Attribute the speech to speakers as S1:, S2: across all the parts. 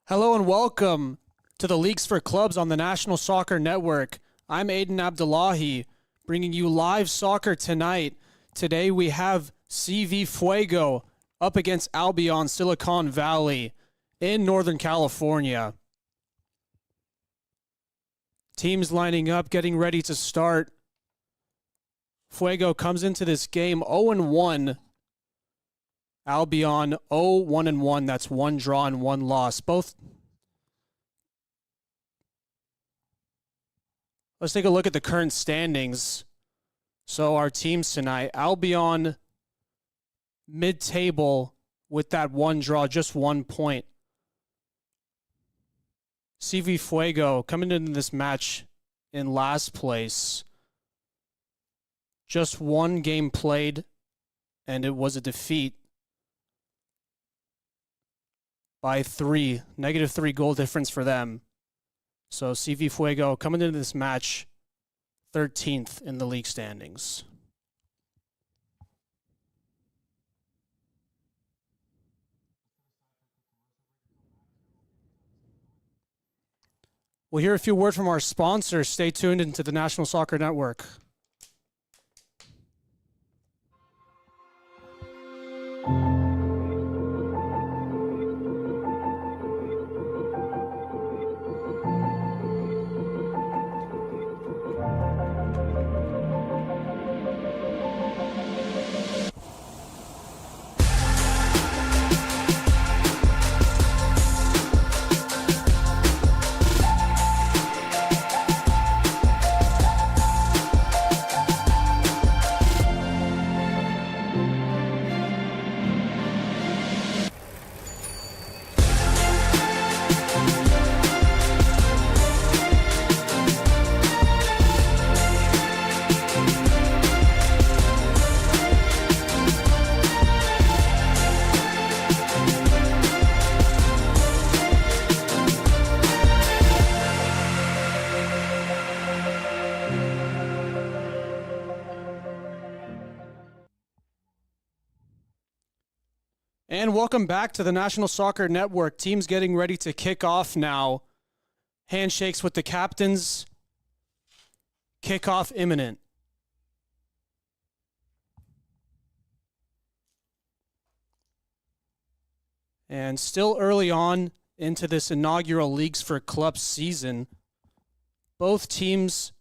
S1: Hello and welcome to the Leagues for Clubs on the National Soccer Network. I'm Aiden Abdullahi, bringing you live soccer tonight. Today we have CV Fuego up against ALBION Silicon Valley in Northern California. Teams lining up, getting ready to start. Fuego comes into this game 0-1. Albion 0-1-1. That's one draw and one loss. Let's take a look at the current standings. So our teams tonight, Albion mid-table with that one draw, just 1 point. CV Fuego coming into this match in last place. Just one game played, and it was a defeat by -3 goal difference for them. So CV Fuego coming into this match 13th in the league standings. We'll hear a few words from our sponsors. Stay tuned into the National Soccer Network. And welcome back to the National Soccer Network. Teams getting ready to kick off now. Handshakes with the captains. Kickoff imminent. And still early on into this inaugural Leagues for Clubs season. Both teams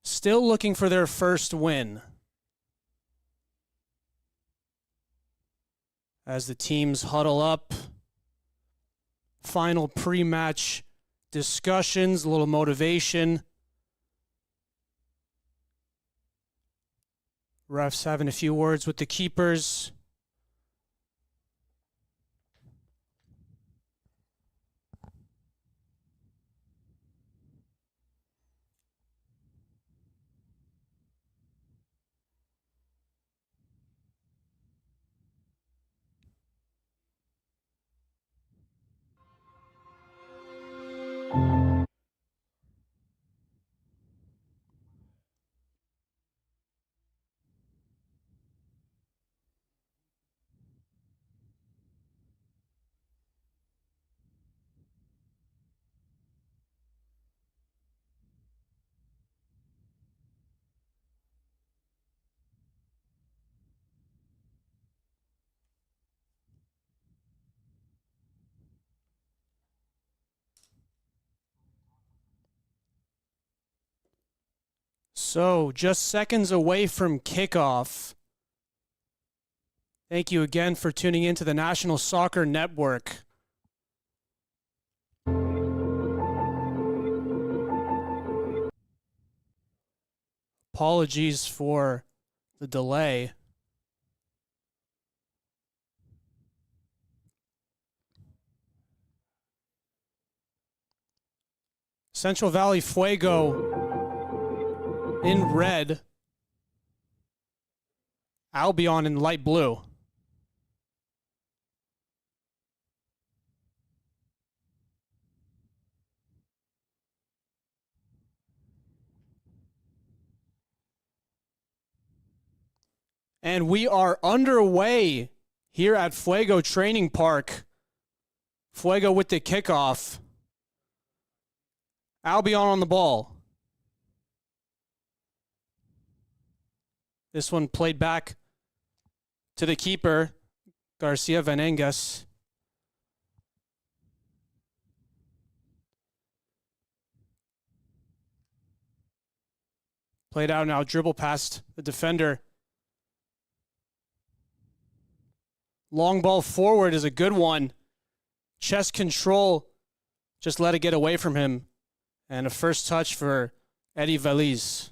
S1: still looking for their first win. As the teams huddle up, final pre-match discussions, a little motivation. Refs having a few words with the keepers. So, just seconds away from kickoff. Thank you again for tuning in to the National Soccer Network. Apologies for the delay. Central Valley Fuego in red, Albion in light blue. And we are underway here at Fuego Training Park Fuego with the kickoff. Albion on the ball. This one played back to the keeper, Garcia Venegas. Played out now, dribble past the defender. Long ball forward is a good one. Chest control, just let it get away from him. And a first touch for Eddie Veliz.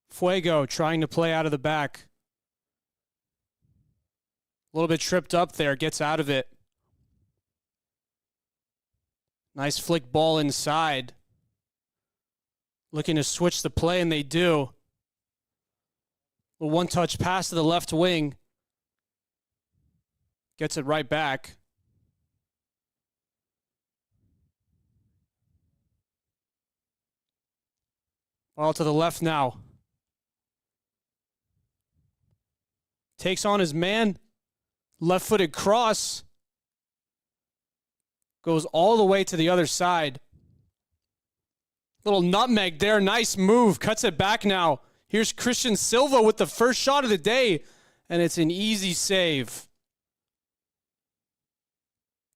S1: Fuego trying to play out of the back. A little bit tripped up there, gets out of it. Nice flick ball inside. Looking to switch the play, and they do. A one-touch pass to the left wing. Gets it right back. Ball to the left now. Takes on his man. Left-footed cross. Goes all the way to the other side. Little nutmeg there. Nice move. Cuts it back now. Here's Christian Silva with the first shot of the day. And it's an easy save.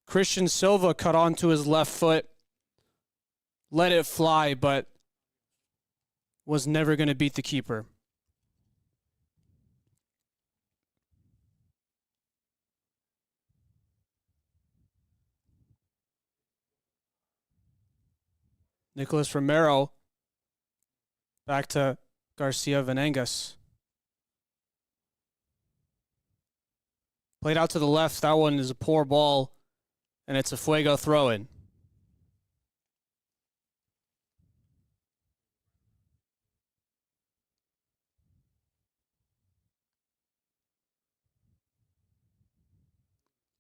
S1: Christian Silva cut onto his left foot. Let it fly, but was never going to beat the keeper. Nicolas Romero. Back to Garcia Venegas. Played out to the left. That one is a poor ball. And it's a Fuego throw-in.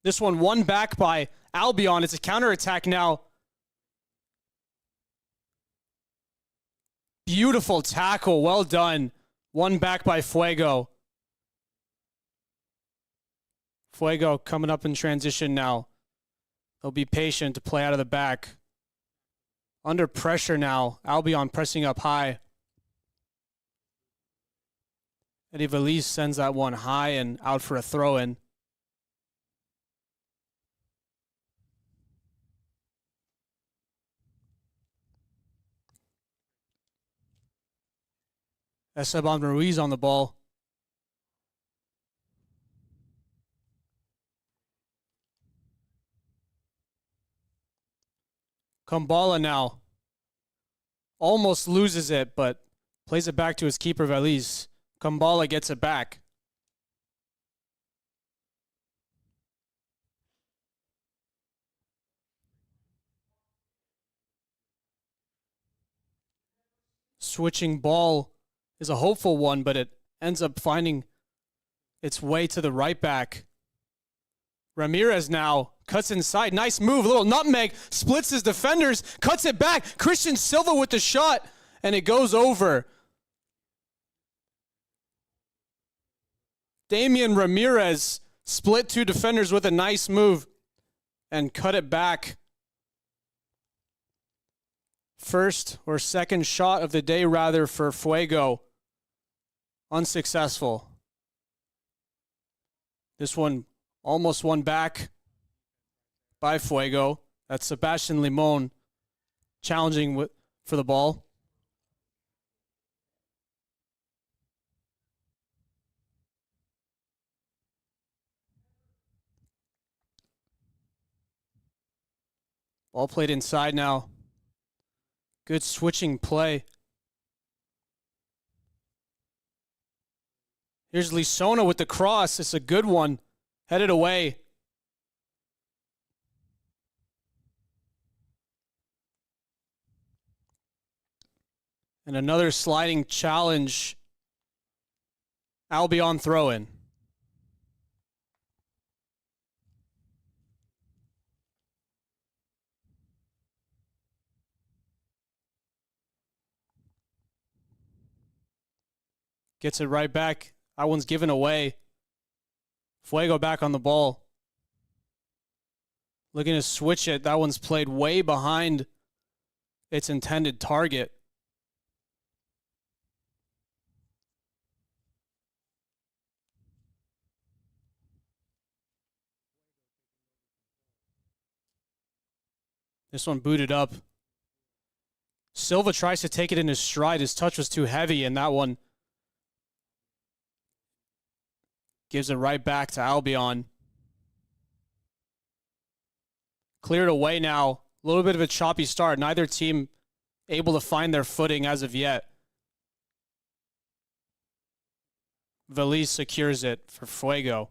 S1: This one won back by Albion. It's a counterattack now. Beautiful tackle. Well done. Won back by Fuego. Fuego coming up in transition now. They'll be patient to play out of the back. Under pressure now. Albion pressing up high. Eddie Veliz sends that one high and out for a throw-in. Esteban Ruiz on the ball. Kumbala now. Almost loses it, but plays it back to his keeper, Veliz. Kumbala gets it back. Switching ball is a hopeful one, but it ends up finding its way to the right back. Ramirez now cuts inside. Nice move. A little nutmeg. Splits his defenders. Cuts it back. Christian Silva with the shot. And it goes over. Damian Ramirez split two defenders with a nice move. And cut it back. First or second shot of the day, rather, for Fuego. Unsuccessful. This one almost won back by Fuego. That's Sebastian Limon challenging for the ball. Ball played inside now. Good switching play. Here's Lisona with the cross. It's a good one. Headed away. And another sliding challenge. Albion throw-in. Gets it right back. That one's given away. Fuego back on the ball. Looking to switch it. That one's played way behind its intended target. This one booted up. Silva tries to take it in his stride. His touch was too heavy, and that one gives it right back to Albion. Cleared away now. A little bit of a choppy start. Neither team able to find their footing as of yet. Valise secures it for Fuego.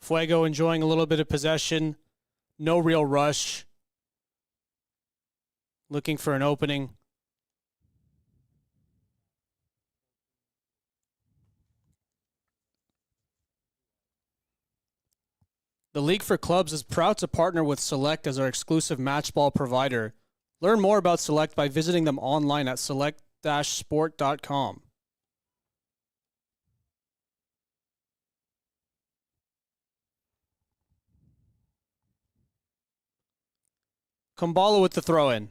S1: Fuego enjoying a little bit of possession. No real rush. Looking for an opening. The League for Clubs is proud to partner with Select as our exclusive match ball provider. Learn more about Select by visiting them online at select-sport.com. Kumbala with the throw-in.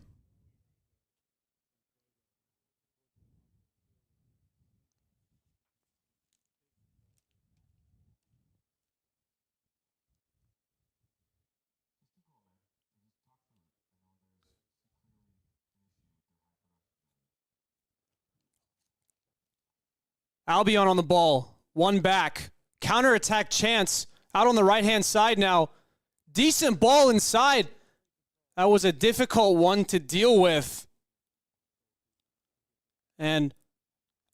S1: Albion on the ball. One back. Counterattack chance. Out on the right-hand side now. Decent ball inside. That was a difficult one to deal with. And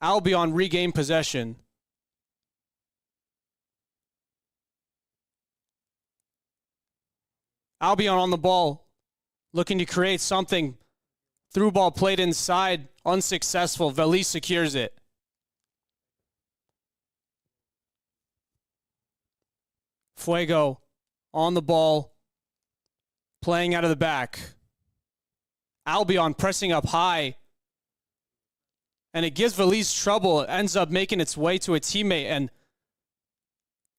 S1: Albion regained possession. Albion on the ball. Looking to create something. Through ball played inside. Unsuccessful. Valise secures it. Fuego on the ball, playing out of the back. Albion pressing up high. And it gives Valise trouble. It ends up making its way to a teammate. And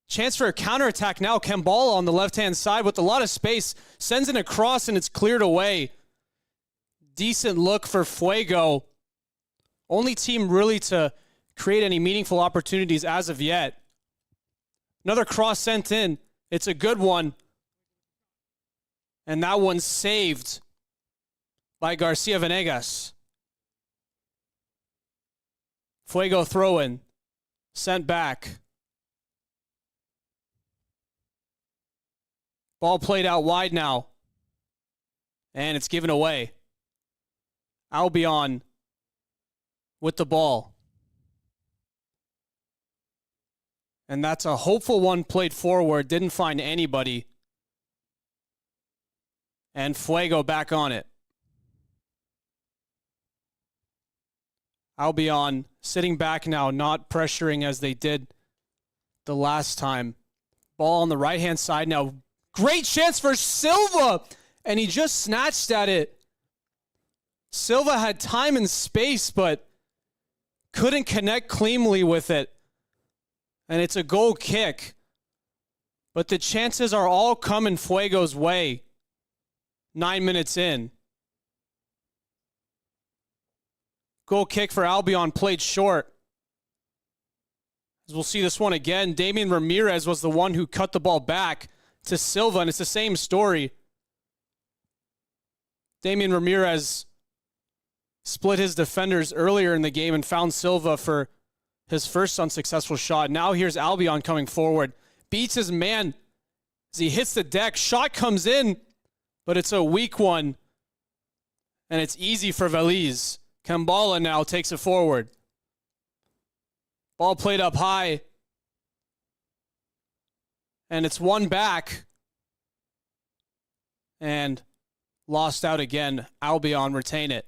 S1: chance for a counterattack now. Kambala on the left-hand side with a lot of space. Sends it across and it's cleared away. Decent look for Fuego. Only team really to create any meaningful opportunities as of yet. Another cross sent in. It's a good one. And that one's saved by Garcia Venegas. Fuego throw-in. Sent back. Ball played out wide now. And it's given away. Albion with the ball. And that's a hopeful one played forward. Didn't find anybody. And Fuego back on it. Albion sitting back now, not pressuring as they did the last time. Ball on the right-hand side now. Great chance for Silva. And he just snatched at it. Silva had time and space, but couldn't connect cleanly with it. And it's a goal kick. But the chances are all coming Fuego's way. 9 minutes in. Goal kick for Albion played short. As we'll see this one again. Damian Ramirez was the one who cut the ball back to Silva, and it's the same story. Damian Ramirez split his defenders earlier in the game and found Silva for his first unsuccessful shot. Now here's Albion coming forward. Beats his man as he hits the deck. Shot comes in, but it's a weak one. And it's easy for Valise. Kambala now takes it forward. Ball played up high. And it's one back. And lost out again. Albion retain it.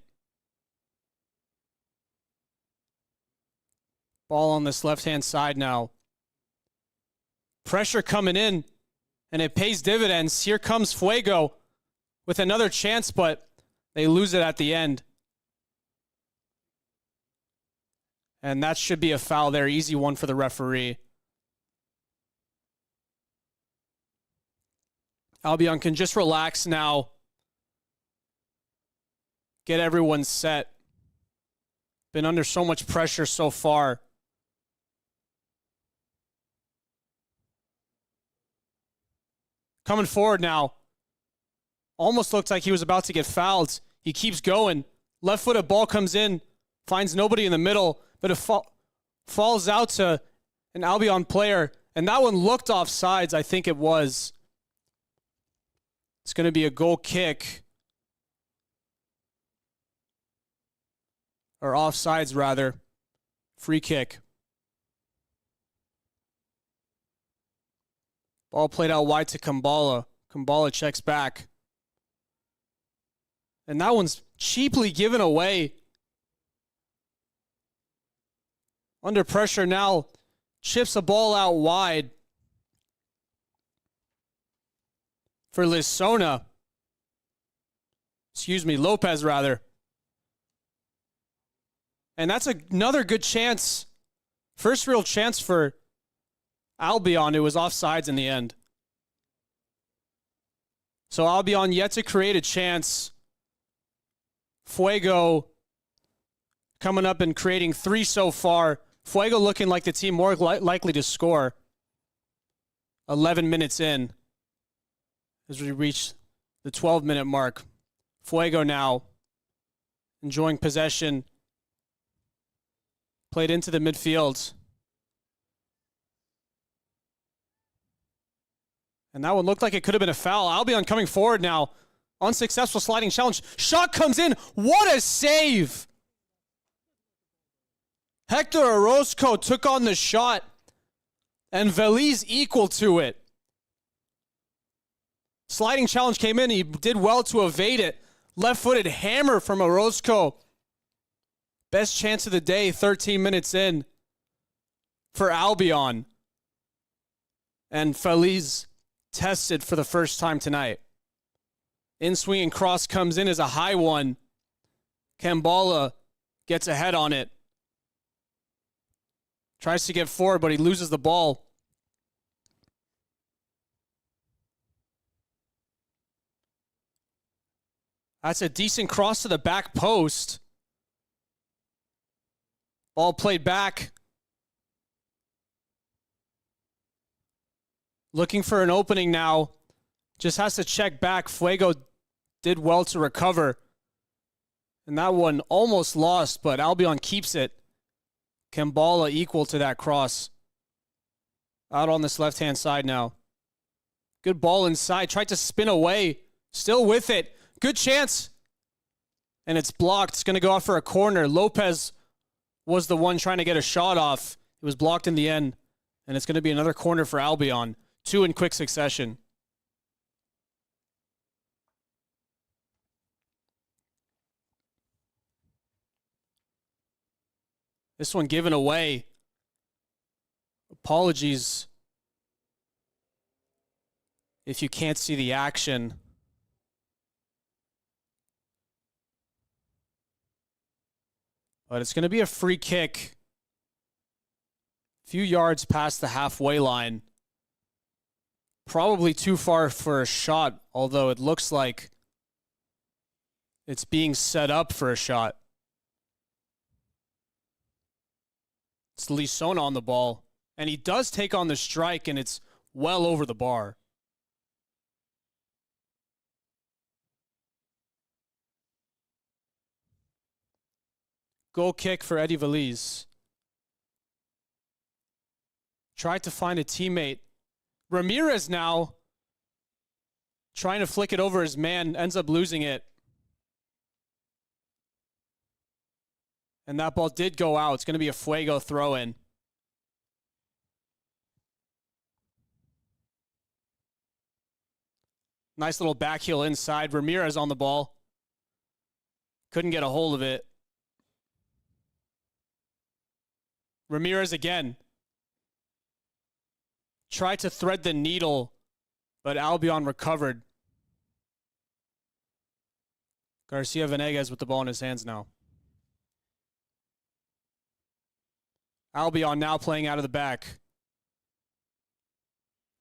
S1: Ball on this left-hand side now. Pressure coming in, and it pays dividends. Here comes Fuego with another chance, but they lose it at the end. And that should be a foul there. Easy one for the referee. Albion can just relax now. Get everyone set. Been under so much pressure so far. Coming forward now. Almost looked like he was about to get fouled. He keeps going. Left-footed ball comes in. Finds nobody in the middle. But it falls out to an Albion player. And that one looked offsides, I think it was. It's going to be a goal kick. Or offsides, rather. Free kick. Ball played out wide to Kambala. Kambala checks back. And that one's cheaply given away. Under pressure now. Chips a ball out wide. For Lisona. Excuse me, Lopez, rather. And that's another good chance. First real chance for Albion. It was offsides in the end. So Albion yet to create a chance. Fuego coming up and creating 3 so far. Fuego looking like the team more likely to score. 11 minutes in. As we reach the 12-minute mark. Fuego now enjoying possession. Played into the midfield. And that one looked like it could have been a foul. Albion coming forward now. Unsuccessful sliding challenge. Shot comes in. What a save! Hector Orozco took on the shot. And Veliz equal to it. Sliding challenge came in. He did well to evade it. Left-footed hammer from Orozco. Best chance of the day, 13 minutes in for Albion. And Feliz tested for the first time tonight. In-swing and cross comes in as a high one. Kambala gets ahead on it. Tries to get forward, but he loses the ball. That's a decent cross to the back post. Ball played back. Looking for an opening now. Just has to check back. Fuego did well to recover. And that one almost lost, but Albion keeps it. Kambala equal to that cross. Out on this left-hand side now. Good ball inside. Tried to spin away. Still with it. Good chance. And it's blocked. It's going to go off for a corner. Lopez was the one trying to get a shot off. It was blocked in the end. And it's going to be another corner for Albion. 2 in quick succession. This one given away. Apologies if you can't see the action. But it's going to be a free kick. A few yards past the halfway line. Probably too far for a shot, although it looks like it's being set up for a shot. It's Lisona on the ball. And he does take on the strike, and it's well over the bar. Goal kick for Eddie Veliz. Tried to find a teammate. Ramirez now trying to flick it over his man, ends up losing it. And that ball did go out. It's going to be a Fuego throw-in. Nice little back heel inside. Ramirez on the ball. Couldn't get a hold of it. Ramirez again. Tried to thread the needle, but Albion recovered. Garcia Venegas with the ball in his hands now. Albion now playing out of the back.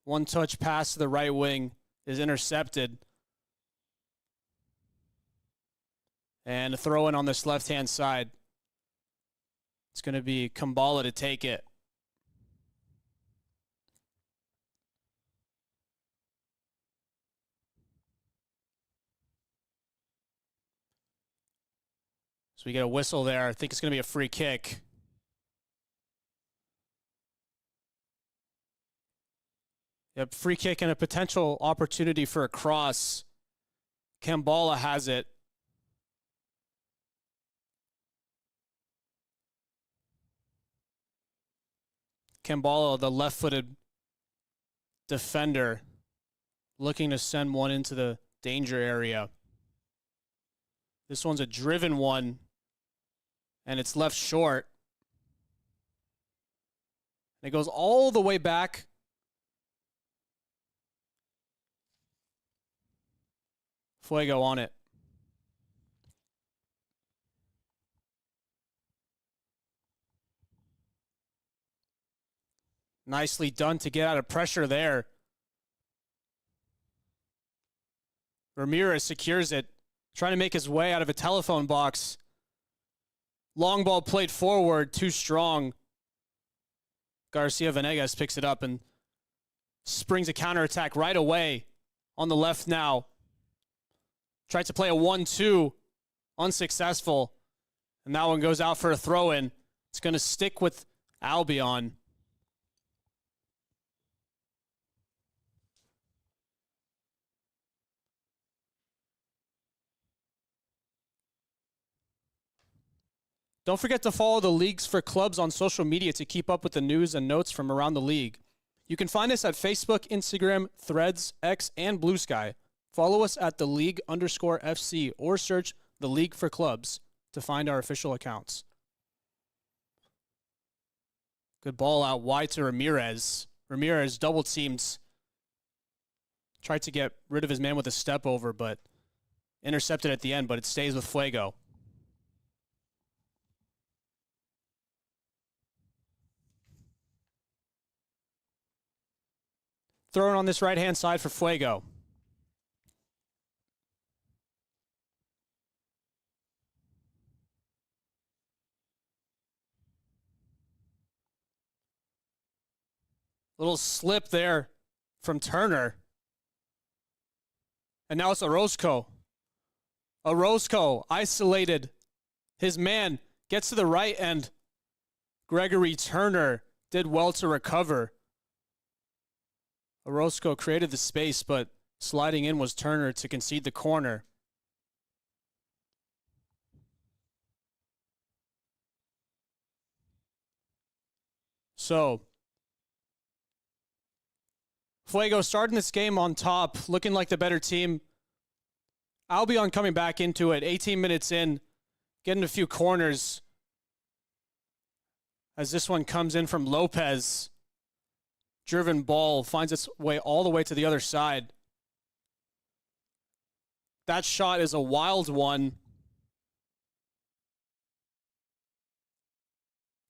S1: One touch pass to the right wing is intercepted. And a throw in on this left-hand side. It's going to be Kumbala to take it. So we get a whistle there. I think it's going to be a free kick. Yep, free kick and a potential opportunity for a cross. Kumbala has it. Kumbala, the left-footed defender, looking to send one into the danger area. This one's a driven one, and it's left short. And it goes all the way back. Fuego on it. Nicely done to get out of pressure there. Ramirez secures it, trying to make his way out of a telephone box. Long ball played forward, too strong. Garcia Venegas picks it up and springs a counterattack right away on the left now. Tried to play a 1-2, unsuccessful. And that one goes out for a throw-in. It's going to stick with Albion. Don't forget to follow the Leagues for Clubs on social media to keep up with the news and notes from around the league. You can find us at Facebook, Instagram, Threads, X, and Blue Sky. Follow us at @theleague_FC or search The League for Clubs to find our official accounts. Good ball out wide to Ramirez. Ramirez double teamed. Tried to get rid of his man with a step over, but intercepted at the end, but it stays with Fuego. Thrown on this right-hand side for Fuego. Little slip there from Turner. And now it's Orozco. Orozco isolated. His man gets to the right, and Gregory Turner did well to recover. Orozco created the space, but sliding in was Turner to concede the corner. So, Fuego starting this game on top, looking like the better team. Albion coming back into it, 18 minutes in, getting a few corners. As this one comes in from Lopez. Driven ball finds its way all the way to the other side. That shot is a wild one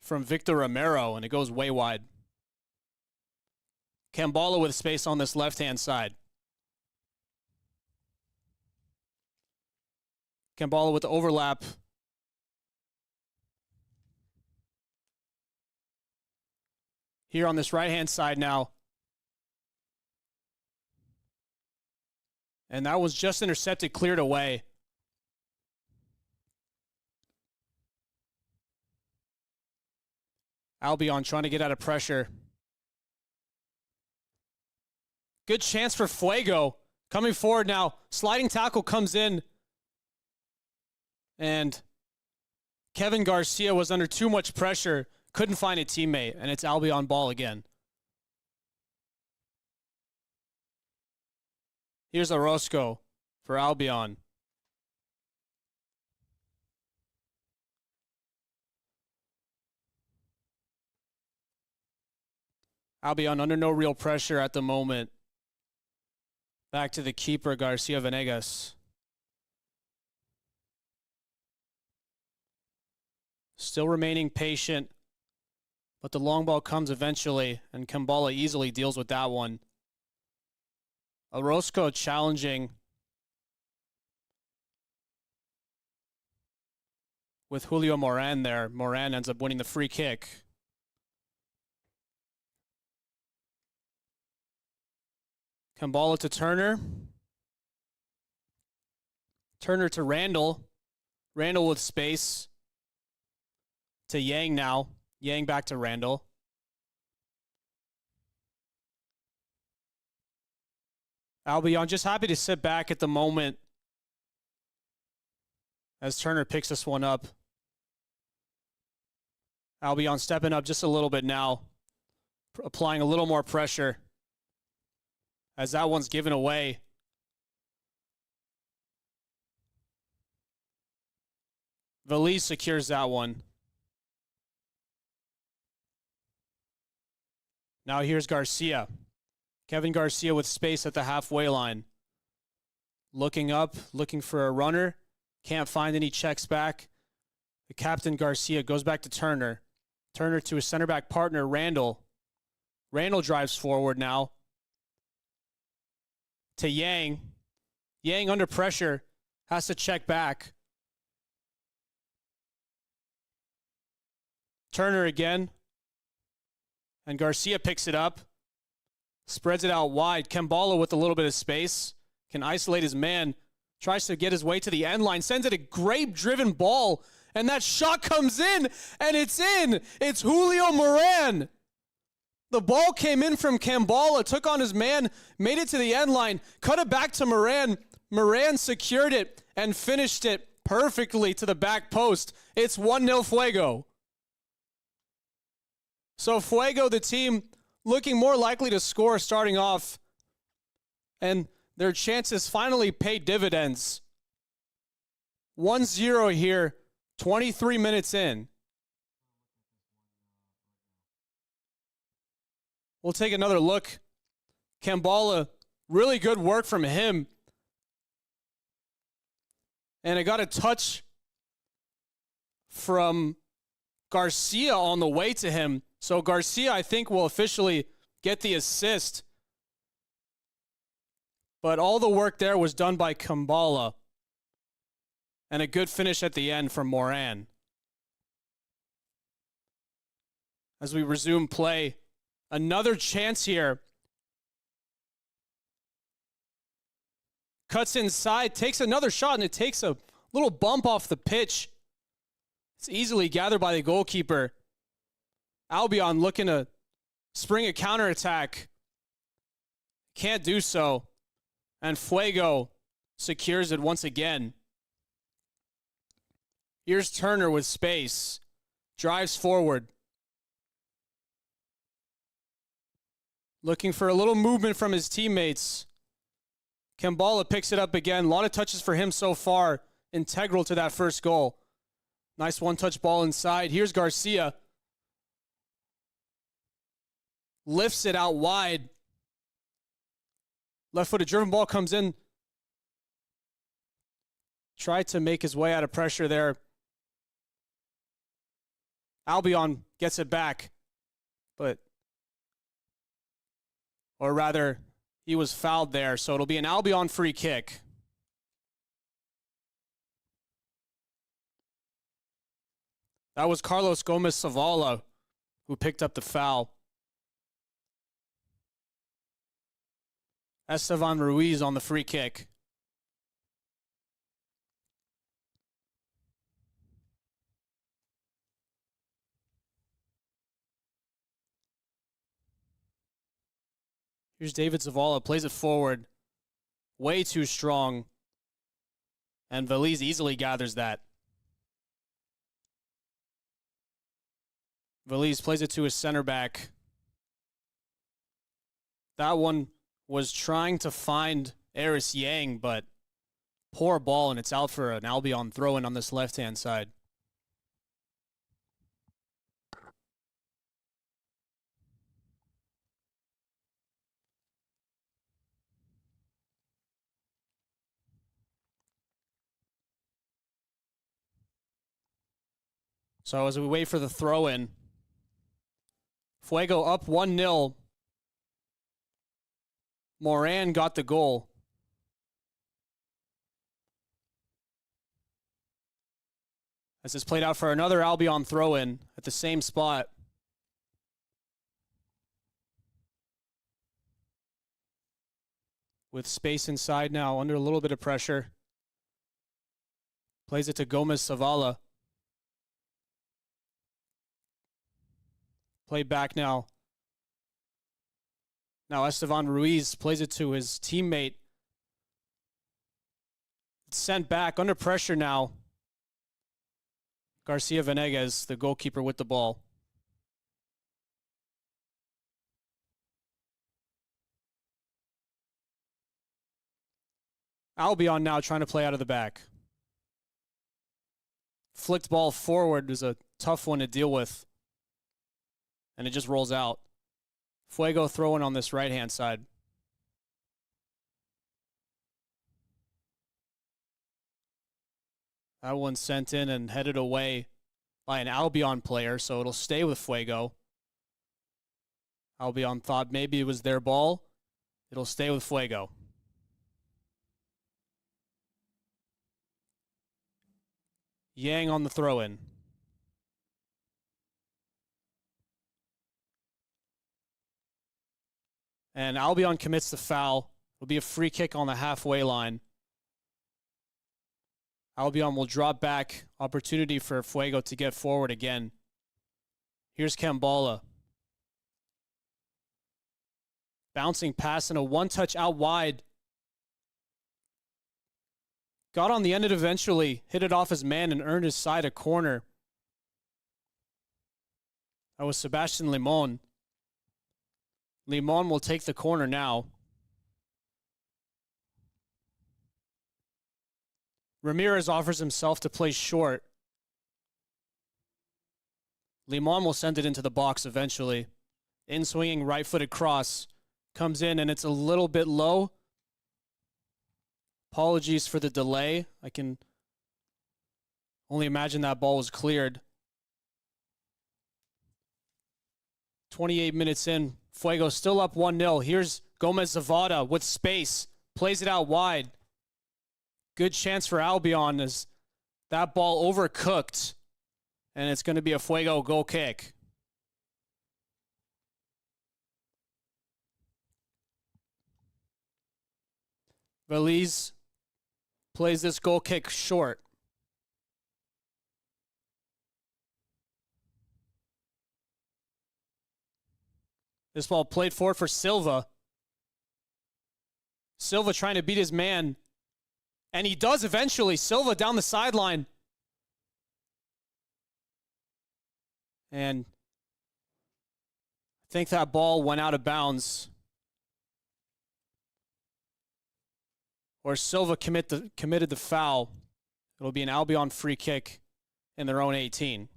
S1: from Victor Romero, and it goes way wide. Kumbala with space on this left-hand side. Kumbala with the overlap. Here on this right-hand side now. And that was just intercepted, cleared away. Albion trying to get out of pressure. Good chance for Fuego. Coming forward now. Sliding tackle comes in. And Kevin Garcia was under too much pressure. Couldn't find a teammate, and it's Albion ball again. Here's Orozco for Albion. Albion under no real pressure at the moment. Back to the keeper, Garcia Venegas. Still remaining patient, but the long ball comes eventually, and Kambala easily deals with that one. Orozco challenging with Julio Moran there. Moran ends up winning the free kick. Kambala to Turner. Turner to Randall. Randall with space. To Yang now. Yang back to Randall. Albion just happy to sit back at the moment as Turner picks this one up. Albion stepping up just a little bit now, applying a little more pressure as that one's given away. Valise secures that one. Now here's Garcia. Kevin Garcia with space at the halfway line. Looking up, looking for a runner. Can't find any checks back. The captain, Garcia, goes back to Turner. Turner to his center back partner, Randall. Randall drives forward now. To Yang. Yang under pressure. Has to check back. Turner again. And Garcia picks it up. Spreads it out wide. Kambala with a little bit of space. Can isolate his man. Tries to get his way to the end line. Sends it a great-driven ball. And that shot comes in. And it's in. It's Julio Moran. The ball came in from Kambala. Took on his man. Made it to the end line. Cut it back to Moran. Moran secured it. And finished it perfectly to the back post. It's 1-0 Fuego. So Fuego, the team, looking more likely to score starting off. And their chances finally pay dividends. 1-0 here, 23 minutes in. We'll take another look. Kambala, really good work from him. And I got a touch from Garcia on the way to him. So Garcia, I think, will officially get the assist. But all the work there was done by Kambala. And a good finish at the end from Moran. As we resume play, another chance here. Cuts inside, takes another shot, and it takes a little bump off the pitch. It's easily gathered by the goalkeeper. Albion looking to spring a counterattack. Can't do so. And Fuego secures it once again. Here's Turner with space. Drives forward. Looking for a little movement from his teammates. Kambala picks it up again. A lot of touches for him so far. Integral to that first goal. Nice one-touch ball inside. Here's Garcia. Lifts it out wide. Left-footed driven ball comes in. Tried to make his way out of pressure there. Albion gets it back. Or rather, he was fouled there. So it'll be an Albion free kick. That was Carlos Gomez Zavala who picked up the foul. Estevan Ruiz on the free kick. Here's David Zavala, plays it forward. Way too strong. And Valise easily gathers that. Valise plays it to his center back. That one was trying to find Eris Yang, but poor ball, and it's out for an Albion throw-in on this left-hand side. So as we wait for the throw in, Fuego up 1-0. Moran got the goal. As this played out for another Albion throw in at the same spot. With space inside now, under a little bit of pressure. Plays it to Gomez Zavala. Play back now. Now Estevan Ruiz plays it to his teammate. It's sent back under pressure now. Garcia Venegas, the goalkeeper, with the ball. Albion now trying to play out of the back. Flicked ball forward is a tough one to deal with. And it just rolls out. Fuego throwing on this right-hand side. That one sent in and headed away by an Albion player, so it'll stay with Fuego. Albion thought maybe it was their ball. It'll stay with Fuego. Yang on the throw-in. And Albion commits the foul. It'll be a free kick on the halfway line. Albion will drop back. Opportunity for Fuego to get forward again. Here's Kambala. Bouncing pass and a one-touch out wide. Got on the end of it eventually. Hit it off his man and earned his side a corner. That was Sebastian Limon. Limon will take the corner now. Ramirez offers himself to play short. Limon will send it into the box eventually. In-swinging right-footed cross. Comes in and it's a little bit low. Apologies for the delay. I can only imagine that ball was cleared. 28 minutes in. Fuego still up 1-0. Here's Gomez Zavada with space. Plays it out wide. Good chance for Albion as that ball overcooked. And it's going to be a Fuego goal kick. Veliz plays this goal kick short. This ball played forward for Silva. Silva trying to beat his man. And he does eventually. Silva down the sideline. And I think that ball went out of bounds. Or Silva committed the foul. It'll be an Albion free kick in their own 18.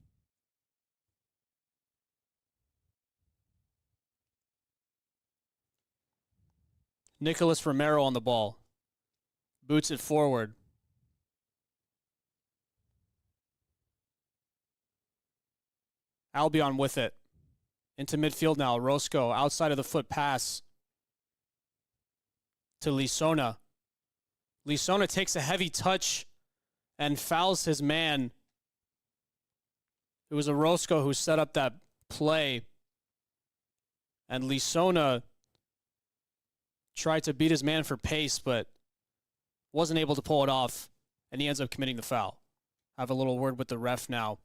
S1: Nicholas Romero on the ball. Boots it forward. Albion with it. Into midfield now. Roscoe outside of the foot pass to Lisona. Lisona takes a heavy touch and fouls his man. It was a Roscoe who set up that play. And Lisona tried to beat his man for pace, but wasn't able to pull it off. And he ends up committing the foul. I have a little word with the ref now.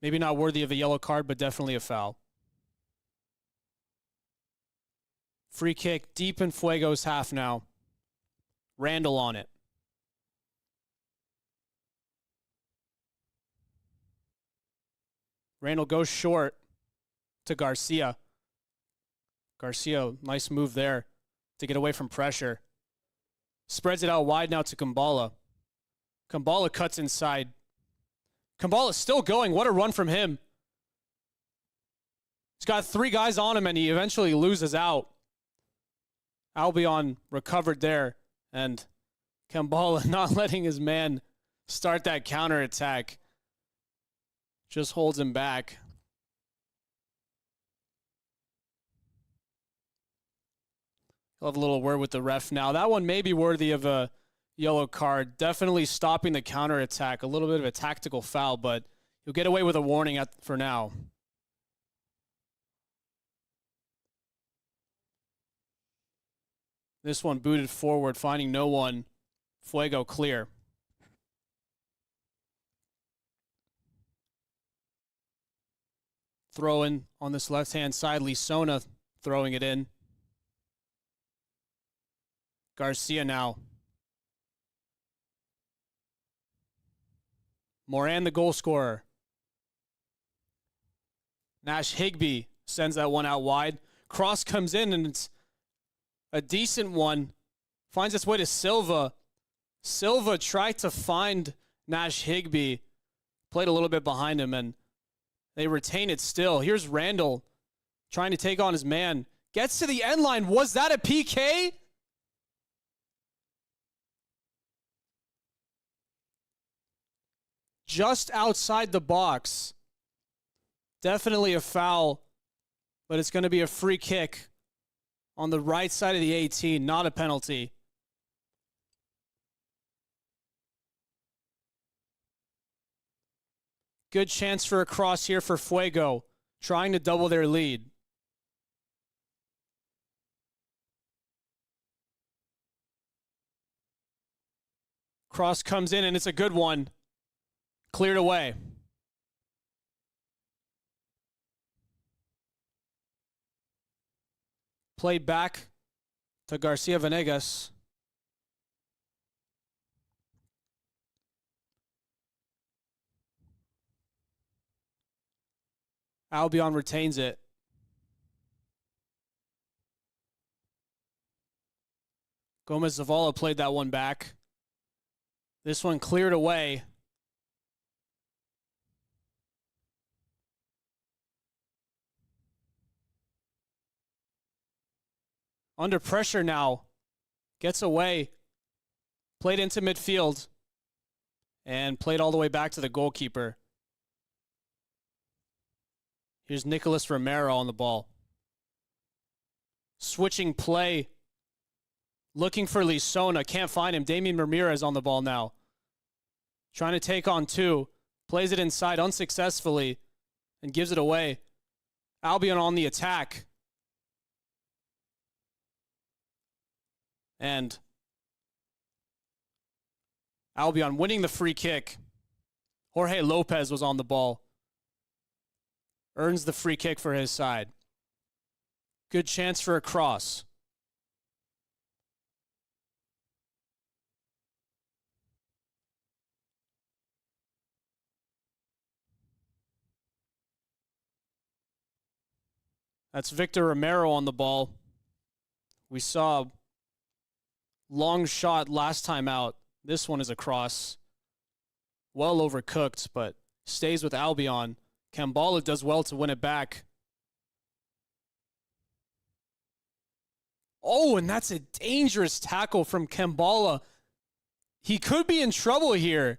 S1: Maybe not worthy of a yellow card, but definitely a foul. Free kick deep in Fuego's half now. Randall on it. Randall goes short to Garcia. Garcia, nice move there to get away from pressure. Spreads it out wide now to Kambala. Kambala cuts inside. Kambala's still going. What a run from him. He's got 3 guys on him and he eventually loses out. Albion recovered there. And Kambala not letting his man start that counterattack. Just holds him back. He'll have a little word with the ref now. That one may be worthy of a yellow card. Definitely stopping the counterattack. A little bit of a tactical foul, but he'll get away with a warning for now. This one booted forward, finding no one. Fuego clear. Throw in on this left-hand side. Lisona throwing it in. Garcia now. Moran, the goal scorer. Nash Higbee sends that one out wide. Cross comes in, and it's a decent one. Finds its way to Silva. Silva tried to find Nash Higbee. Played a little bit behind him, and they retain it still. Here's Randall trying to take on his man. Gets to the end line. Was that a PK? Just outside the box. Definitely a foul, but it's going to be a free kick on the right side of the 18, not a penalty. Good chance for a cross here for Fuego, trying to double their lead. Cross comes in, and it's a good one. Cleared away. Played back to Garcia Venegas. Albion retains it. Gomez Zavala played that one back. This one cleared away. Under pressure now. Gets away. Played into midfield. And played all the way back to the goalkeeper. Here's Nicholas Romero on the ball. Switching play. Looking for Lisona. Can't find him. Damian Ramirez on the ball now. Trying to take on two. Plays it inside unsuccessfully. And gives it away. Albion on the attack. And Albion winning the free kick. Jorge Lopez was on the ball. Earns the free kick for his side. Good chance for a cross. That's Victor Romero on the ball. We saw long shot last time out. This one is a cross. Well overcooked, but stays with Albion. Kambala does well to win it back. Oh, and that's a dangerous tackle from Kambala. He could be in trouble here.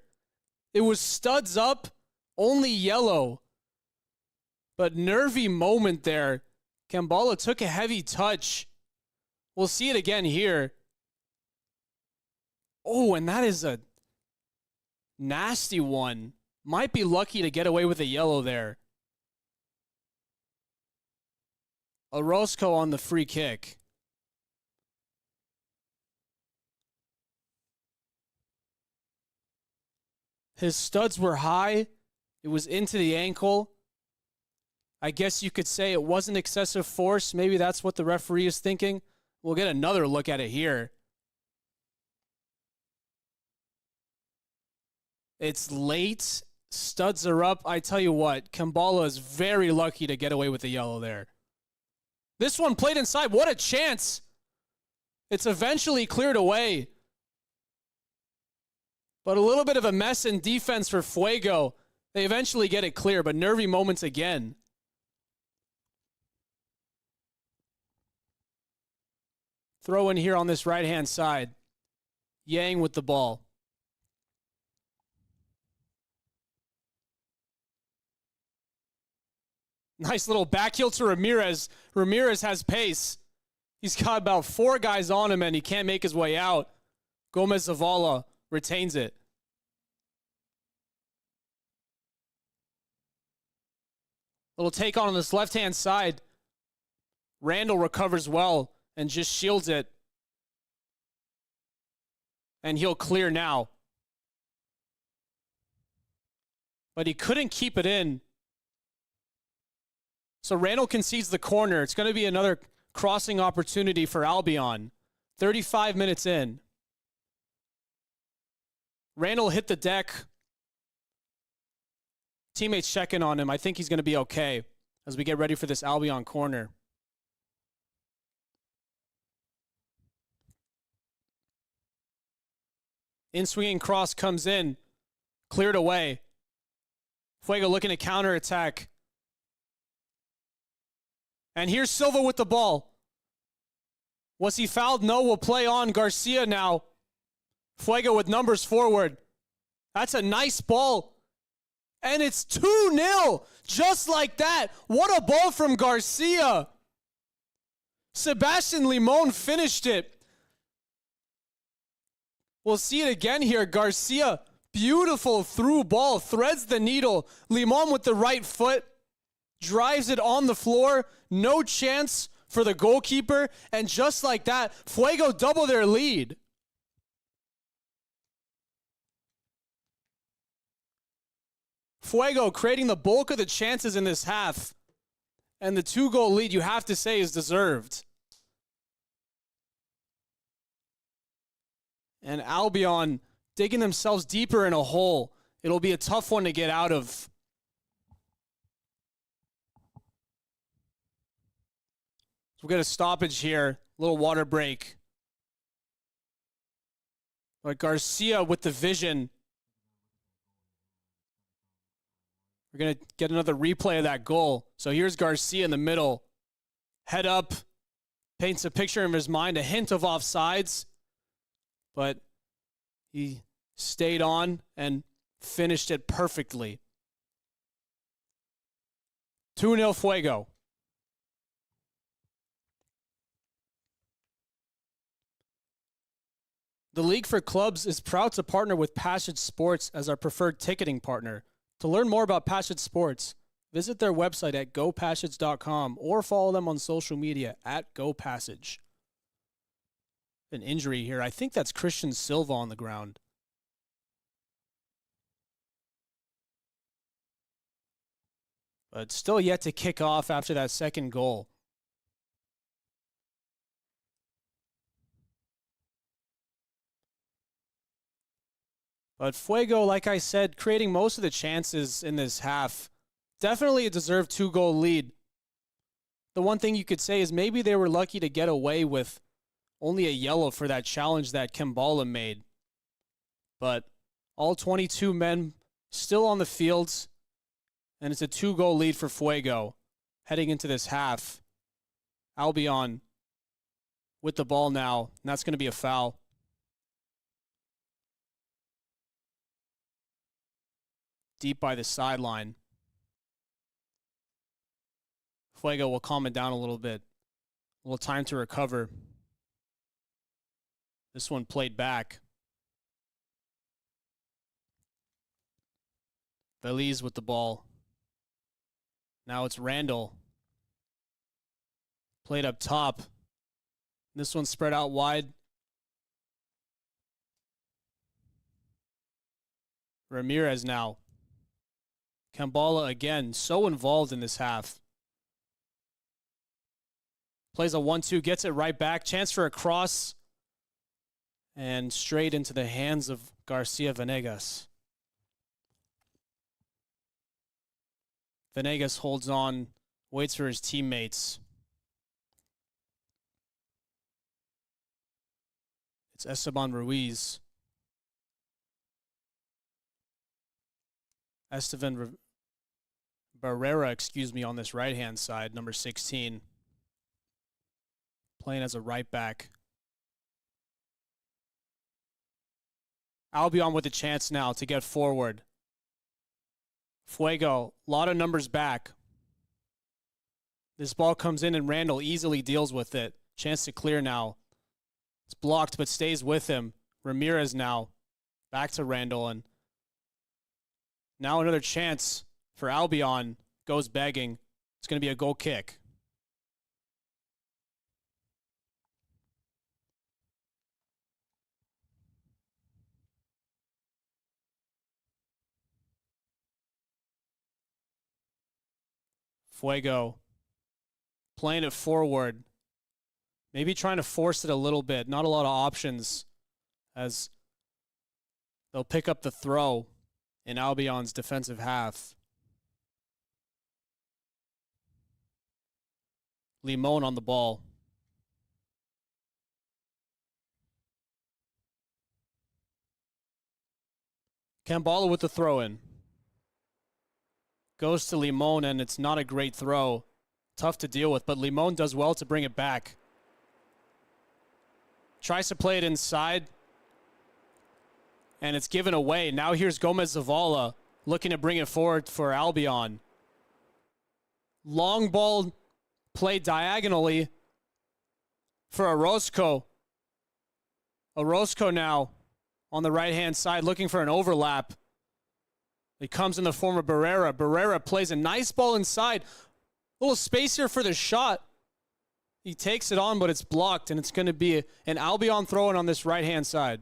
S1: It was studs up, only yellow. But nervy moment there. Kambala took a heavy touch. We'll see it again here. Oh, and that is a nasty one. Might be lucky to get away with a yellow there. Orozco on the free kick. His studs were high. It was into the ankle. I guess you could say it wasn't excessive force. Maybe that's what the referee is thinking. We'll get another look at it here. It's late. Studs are up. I tell you what, Kambala is very lucky to get away with the yellow there. This one played inside. What a chance. It's eventually cleared away. But a little bit of a mess in defense for Fuego. They eventually get it clear, but nervy moments again. Throw in here on this right-hand side. Yang with the ball. Nice little back heel to Ramirez. Ramirez has pace. He's got about 4 guys on him, and he can't make his way out. Gomez Zavala retains it. Little take on this left-hand side. Randall recovers well and just shields it. And he'll clear now. But he couldn't keep it in. So Randall concedes the corner. It's going to be another crossing opportunity for Albion. 35 minutes in. Randall hit the deck. Teammates checking on him. I think he's going to be okay as we get ready for this Albion corner. In-swinging cross comes in. Cleared away. Fuego looking to counterattack. And here's Silva with the ball. Was he fouled? No, we'll play on. Garcia now. Fuego with numbers forward. That's a nice ball. And it's 2-0. Just like that. What a ball from Garcia. Sebastian Limon finished it. We'll see it again here. Garcia, beautiful through ball. Threads the needle. Limon with the right foot. Drives it on the floor. No chance for the goalkeeper. And just like that, Fuego double their lead. Fuego creating the bulk of the chances in this half. And the 2-goal lead, you have to say, is deserved. And Albion digging themselves deeper in a hole. It'll be a tough one to get out of. So we'll get a stoppage here. Little water break. But Garcia with the vision. We're going to get another replay of that goal. So here's Garcia in the middle. Head up. Paints a picture in his mind. A hint of offsides. But he stayed on and finished it perfectly. 2-0 Fuego. The League for Clubs is proud to partner with Passage Sports as our preferred ticketing partner. To learn more about Passage Sports, visit their website at gopassage.com or follow them on social media at gopassage. An injury here. I think that's Christian Silva on the ground. But still yet to kick off after that second goal. But Fuego, like I said, creating most of the chances in this half. Definitely a deserved 2-goal lead. The one thing you could say is maybe they were lucky to get away with only a yellow for that challenge that Kimbala made. But all 22 men still on the fields. And it's a 2-goal lead for Fuego heading into this half. Albion with the ball now. And that's going to be a foul. Deep by the sideline. Fuego will calm it down a little bit. A little time to recover. This one played back. Veliz with the ball. Now it's Randall. Played up top. This one spread out wide. Ramirez now. Kambala again, so involved in this half. Plays a 1-2, gets it right back. Chance for a cross. And straight into the hands of Garcia Venegas. Venegas holds on, waits for his teammates. It's Esteban Ruiz. Esteban Barrera, on this right-hand side, number 16. Playing as a right back. Albion with a chance now to get forward. Fuego, a lot of numbers back. This ball comes in and Randall easily deals with it. Chance to clear now. It's blocked but stays with him. Ramirez now. Back to Randall, and now another chance for Albion. Goes begging. It's going to be a goal kick. Fuego playing it forward. Maybe trying to force it a little bit. Not a lot of options as they'll pick up the throw in Albion's defensive half. Limon on the ball. Kambala with the throw in. Goes to Limon, and it's not a great throw. Tough to deal with, but Limon does well to bring it back. Tries to play it inside, and it's given away. Now here's Gomez Zavala looking to bring it forward for Albion. Long ball played diagonally for Orozco. Orozco now on the right-hand side looking for an overlap. It comes in the form of Barrera. Barrera plays a nice ball inside. A little space here for the shot. He takes it on, but it's blocked, and it's going to be an Albion throw-in on this right-hand side.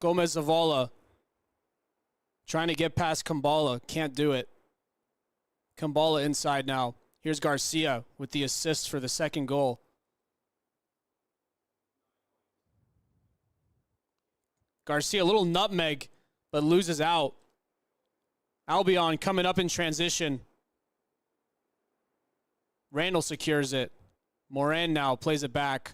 S1: Gomez Zavala trying to get past Kambala. Can't do it. Kambala inside now. Here's Garcia with the assist for the second goal. Garcia, a little nutmeg, but loses out. Albion coming up in transition. Randall secures it. Moran now plays it back.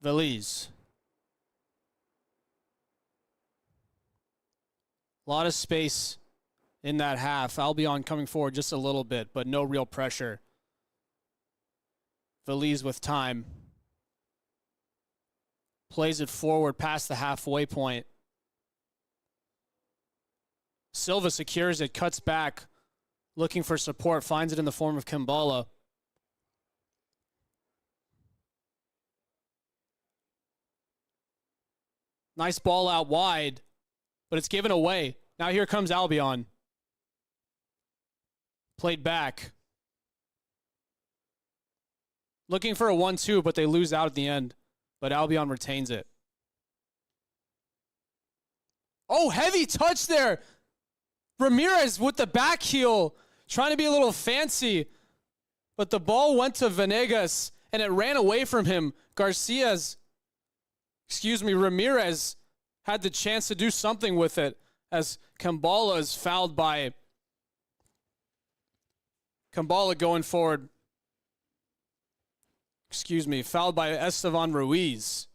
S1: Veliz. A lot of space in that half. Albion coming forward just a little bit, but no real pressure. Veliz with time. Plays it forward past the halfway point. Silva secures it, cuts back, looking for support, finds it in the form of Kambala. Nice ball out wide, but it's given away. Now here comes Albion. Played back. Looking for a 1-2, but they lose out at the end. But Albion retains it. Oh, heavy touch there. Ramirez with the back heel, trying to be a little fancy. But the ball went to Venegas, and it ran away from him. Ramirez had the chance to do something with it as Kambala is fouled by Kambala going forward. Fouled by Estevan Ruiz.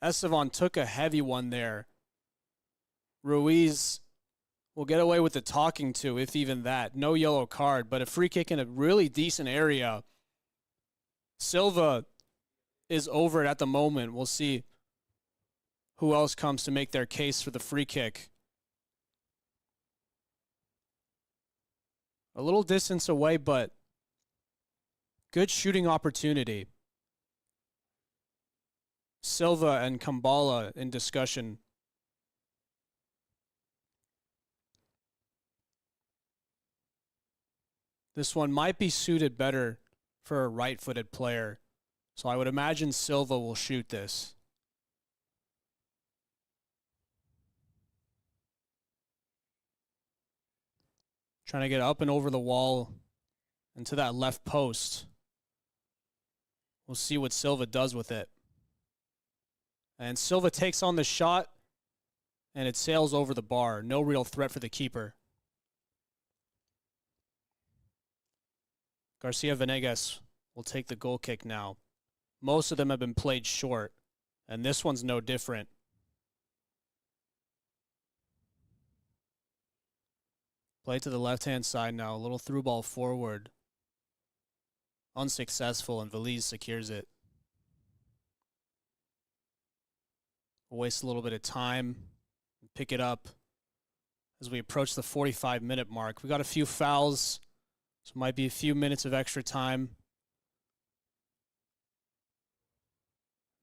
S1: Estevan took a heavy one there. Ruiz will get away with the talking to, if even that. No yellow card, but a free kick in a really decent area. Silva is over it at the moment. We'll see who else comes to make their case for the free kick. A little distance away, but good shooting opportunity. Silva and Kambala in discussion. This one might be suited better for a right-footed player. So I would imagine Silva will shoot this. Trying to get up and over the wall and to that left post. We'll see what Silva does with it. And Silva takes on the shot, and it sails over the bar. No real threat for the keeper. Garcia Venegas will take the goal kick now. Most of them have been played short, and this one's no different. Play to the left-hand side now. A little through ball forward. Unsuccessful, and Valise secures it. We'll waste a little bit of time and pick it up as we approach the 45-minute mark. We got a few fouls, so it might be a few minutes of extra time.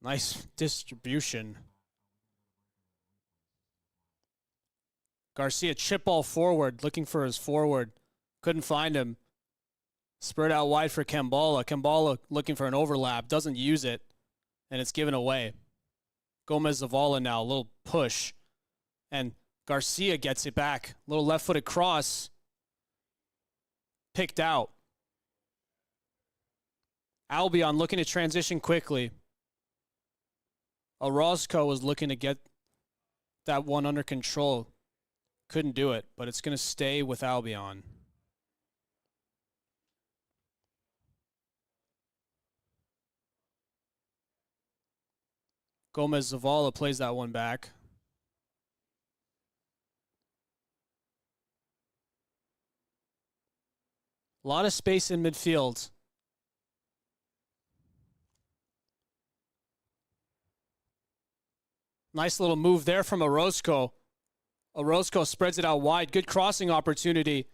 S1: Nice distribution. Garcia chip ball forward, looking for his forward. Couldn't find him. Spread out wide for Kambala. Kambala looking for an overlap. Doesn't use it. And it's given away. Gomez Zavala now. A little push. And Garcia gets it back. Little left-footed cross. Picked out. Albion looking to transition quickly. Orozco was looking to get that one under control. Couldn't do it, but it's going to stay with Albion. Gomez Zavala plays that one back. A lot of space in midfield. Nice little move there from Orozco. Orozco spreads it out wide. Good crossing opportunity.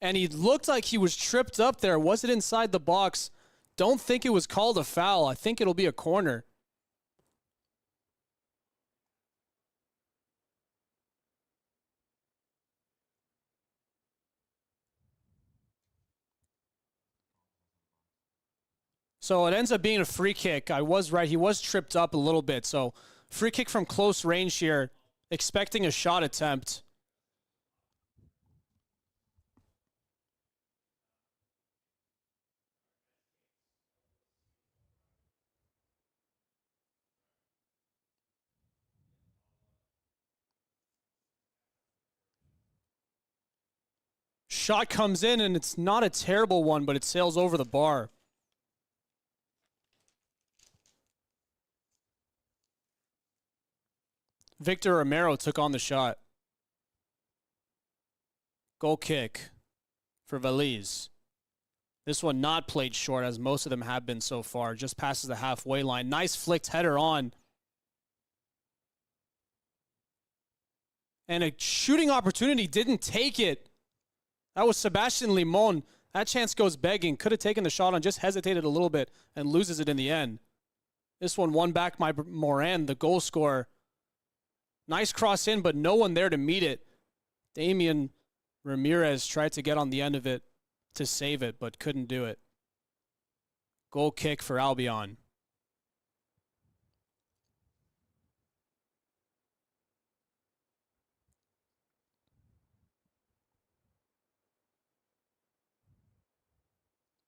S1: And he looked like he was tripped up there. Was it inside the box? Don't think it was called a foul. I think it'll be a corner. So it ends up being a free kick. I was right. He was tripped up a little bit. So free kick from close range here. Expecting a shot attempt. Shot comes in, and it's not a terrible one, but it sails over the bar. Victor Romero took on the shot. Goal kick for Valise. This one not played short, as most of them have been so far. Just passes the halfway line. Nice flicked header on. And a shooting opportunity, didn't take it. That was Sebastian Limon. That chance goes begging. Could have taken the shot on, just hesitated a little bit and loses it in the end. This one won back by Moran, the goal scorer. Nice cross in, but no one there to meet it. Damian Ramirez tried to get on the end of it to save it, but couldn't do it. Goal kick for Albion.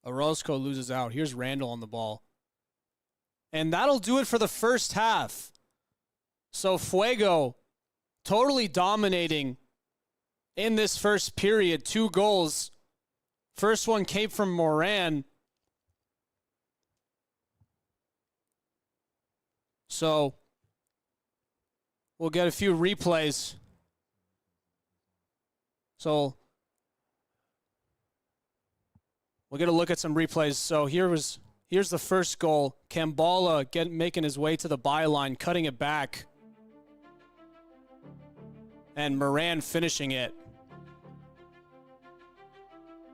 S1: Orozco loses out. Here's Randall on the ball. And that'll do it for the first half. So Fuego totally dominating in this first period. 2 goals. First one came from Moran. So we'll get a few replays. So we'll get a look at some replays. So here's the first goal. Kambala making his way to the byline, cutting it back. And Moran finishing it.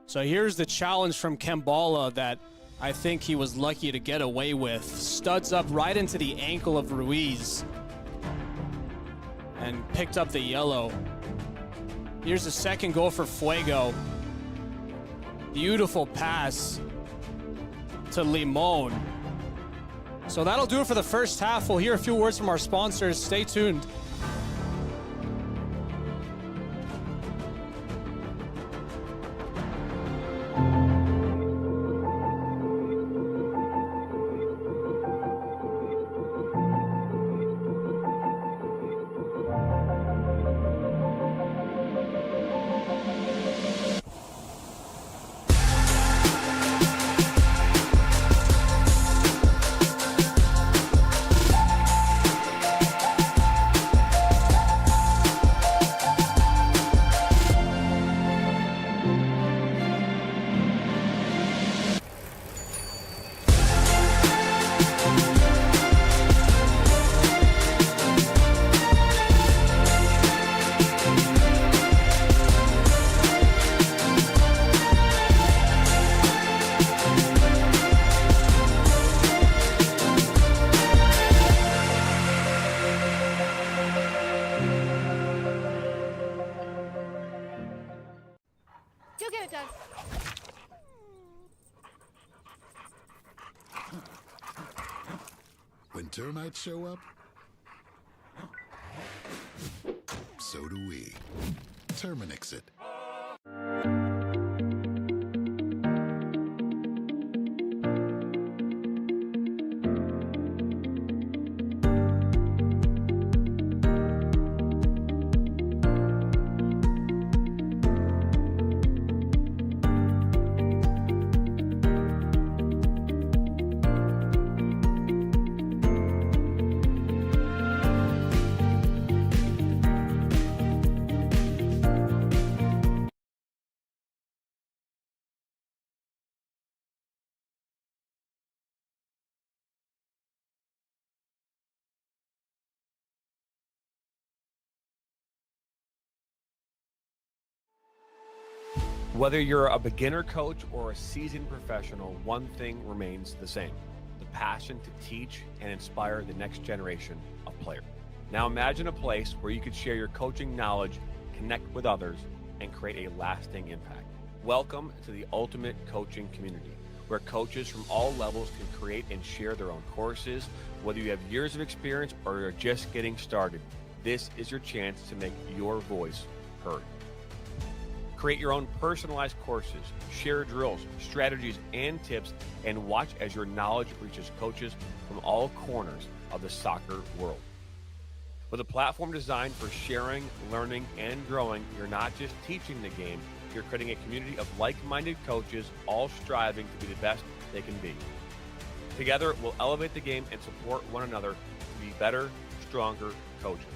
S1: So here's the challenge from Kambala that I think he was lucky to get away with. Studs up right into the ankle of Ruiz. And picked up the yellow. Here's the second goal for Fuego. Beautiful pass to Limon. So that'll do it for the first half. We'll hear a few words from our sponsors. Stay tuned.
S2: termites show up, so do we. Terminix it.
S3: Whether you're a beginner coach or a seasoned professional, one thing remains the same: the passion to teach and inspire the next generation of players. Now imagine a place where you could share your coaching knowledge, connect with others, and create a lasting impact. Welcome to the ultimate coaching community, where coaches from all levels can create and share their own courses. Whether you have years of experience or you're just getting started, this is your chance to make your voice heard. Create your own personalized courses, share drills, strategies, and tips, and watch as your knowledge reaches coaches from all corners of the soccer world. With a platform designed for sharing, learning, and growing, you're not just teaching the game, you're creating a community of like-minded coaches, all striving to be the best they can be. Together, we'll elevate the game and support one another to be better, stronger coaches.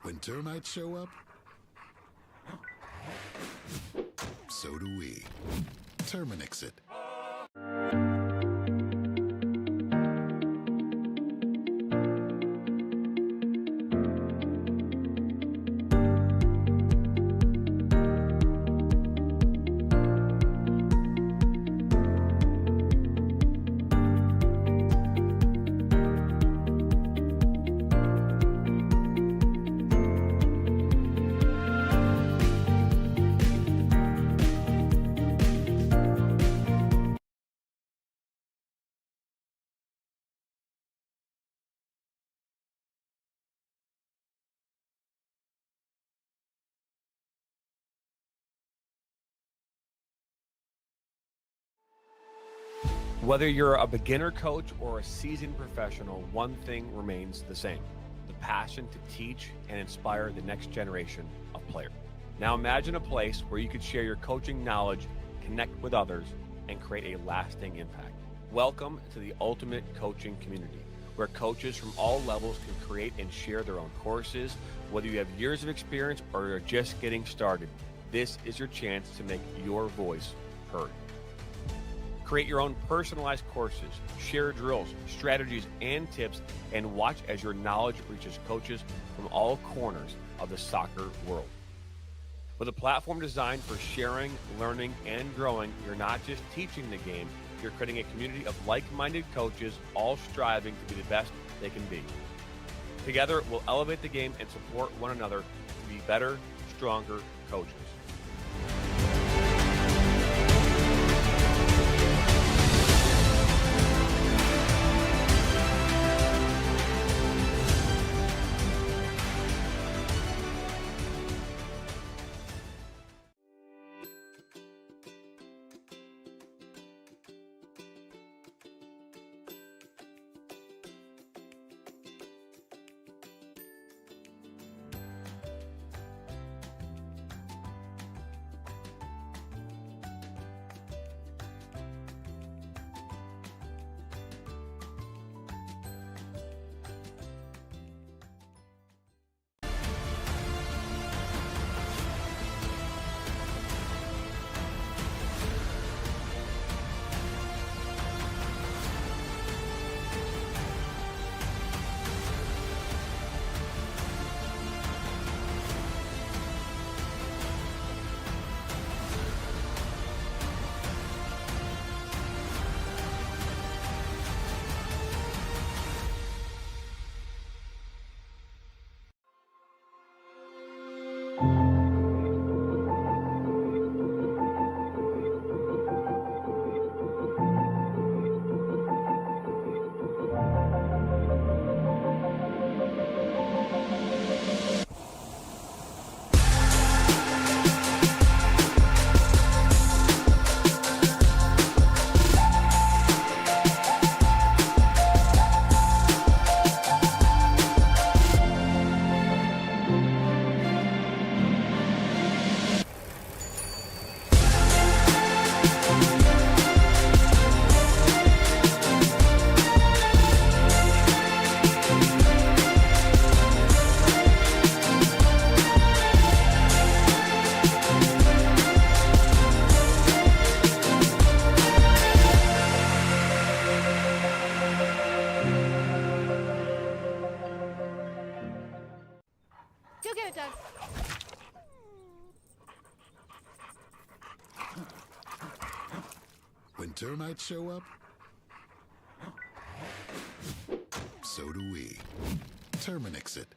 S3: When termites show up, so do we. Terminix it. Whether you're a beginner coach or a seasoned professional, one thing remains the same: the passion to teach and inspire the next generation of players. Now imagine a place where you could share your coaching knowledge, connect with others, and create a lasting impact. Welcome to the ultimate coaching community, where coaches from all levels can create and share their own courses. Whether you have years of experience or you're just getting started, this is your chance to make your voice heard. Create your own personalized courses, share drills, strategies, and tips, and watch as your knowledge reaches coaches from all corners of the soccer world. With a platform designed for sharing, learning, and growing, you're not just teaching the game, you're creating a community of like-minded coaches, all striving to be the best they can be. Together, we'll elevate the game and support one another to be better, stronger coaches.
S4: Go get it, Doug.
S2: When termites show up, so do we. Terminix it.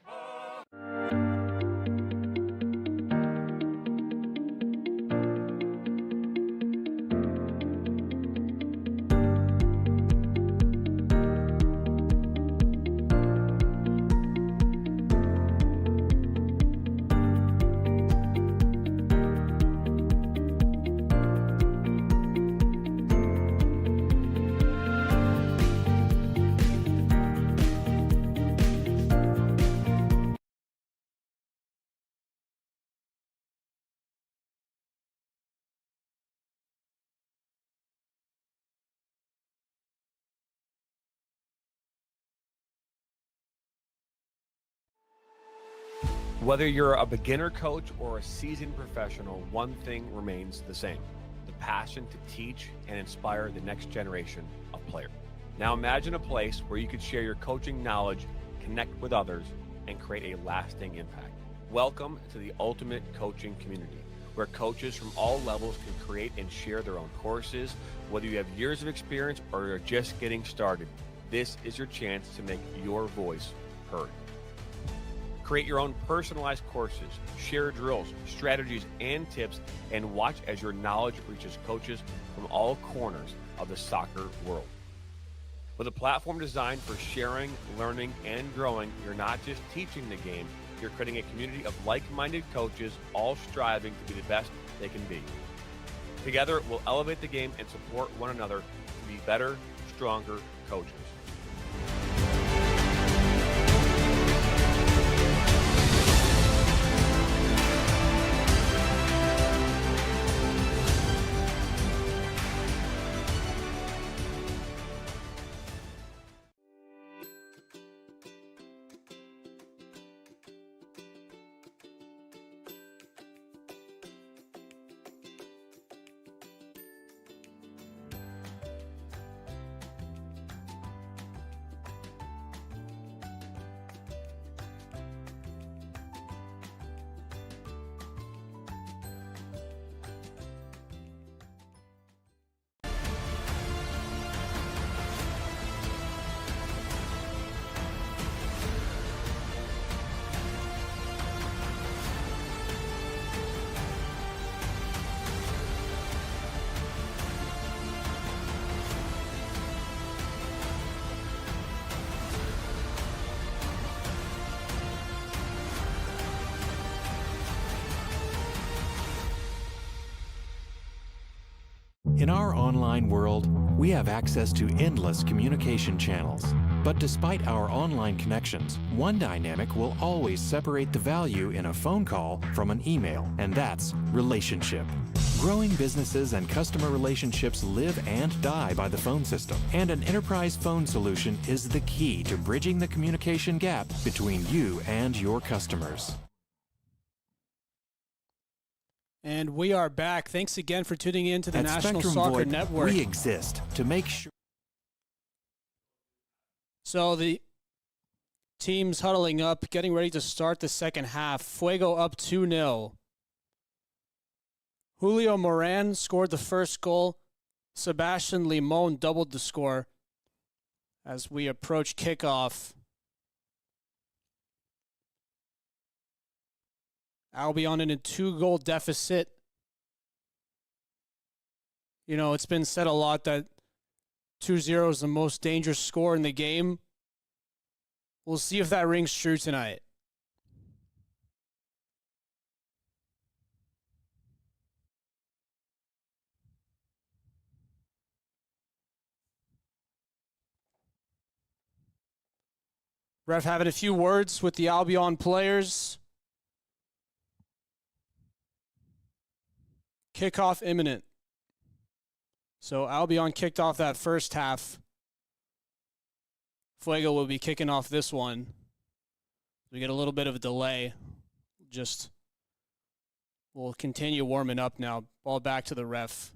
S3: Whether you're a beginner coach or a seasoned professional, one thing remains the same: the passion to teach and inspire the next generation of players. Now imagine a place where you could share your coaching knowledge, connect with others, and create a lasting impact. Welcome to the ultimate coaching community, where coaches from all levels can create and share their own courses. Whether you have years of experience or you're just getting started, this is your chance to make your voice heard. Create your own personalized courses, share drills, strategies, and tips, and watch as your knowledge reaches coaches from all corners of the soccer world. With a platform designed for sharing, learning, and growing, you're not just teaching the game, you're creating a community of like-minded coaches, all striving to be the best they can be. Together, we'll elevate the game and support one another to be be better, stronger coaches.
S4: In our online world, we have access to endless communication channels. But despite our online connections, one dynamic will always separate the value in a phone call from an email, and that's relationship. Growing businesses and customer relationships live and die by the phone system, and an enterprise phone solution is the key to bridging the communication gap between you and your customers.
S1: And we are back. Thanks again for tuning in to the
S4: At
S1: National
S4: Spectrum
S1: Soccer
S4: VoIP,
S1: Network.
S4: we exist to make sure.
S1: So the team's huddling up, getting ready to start the second half. Fuego up 2-0. Julio Moran scored the first goal. Sebastian Limon doubled the score as we approach kickoff. Albion in a 2-goal deficit. You know, it's been said a lot that 2-0 is the most dangerous score in the game. We'll see if that rings true tonight. Ref having a few words with the Albion players. Kickoff imminent. So Albion kicked off that first half. Fuego will be kicking off this one. We get a little bit of a delay. We'll continue warming up now. Ball back to the ref.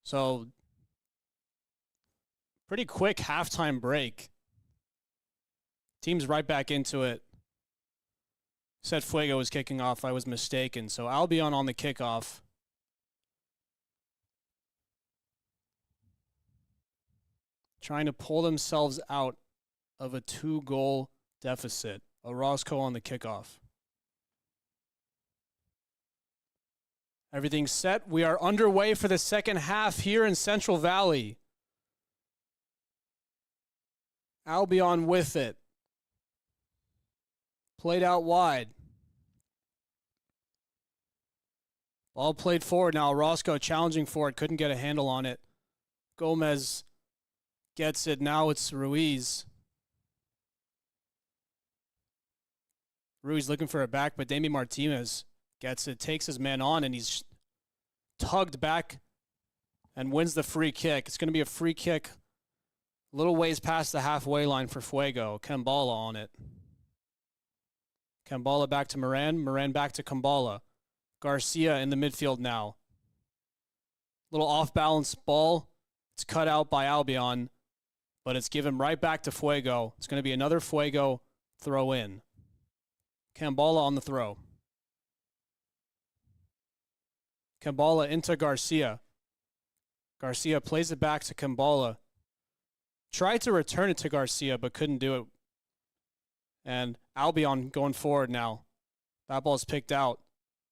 S1: So pretty quick halftime break. Team's right back into it. Said Fuego was kicking off. I was mistaken. So Albion on the kickoff. Trying to pull themselves out of a 2-goal deficit. Orozco on the kickoff. Everything's set. We are underway for the second half here in Central Valley. Albion with it. Played out wide. Ball played forward now. Orozco challenging for it. Couldn't get a handle on it. Gomez gets it. Now it's Ruiz. Ruiz looking for a back, but Damian Martinez gets it. Takes his man on, and he's tugged back and wins the free kick. It's going to be a free kick a little ways past the halfway line for Fuego. Kambala on it. Kambala back to Moran. Moran back to Kambala. Garcia in the midfield now. Little off-balance ball. It's cut out by Albion, but it's given right back to Fuego. It's going to be another Fuego throw in. Kambala on the throw. Kambala into Garcia. Garcia plays it back to Kambala. Tried to return it to Garcia, but couldn't do it. And Albion going forward now. That ball's picked out.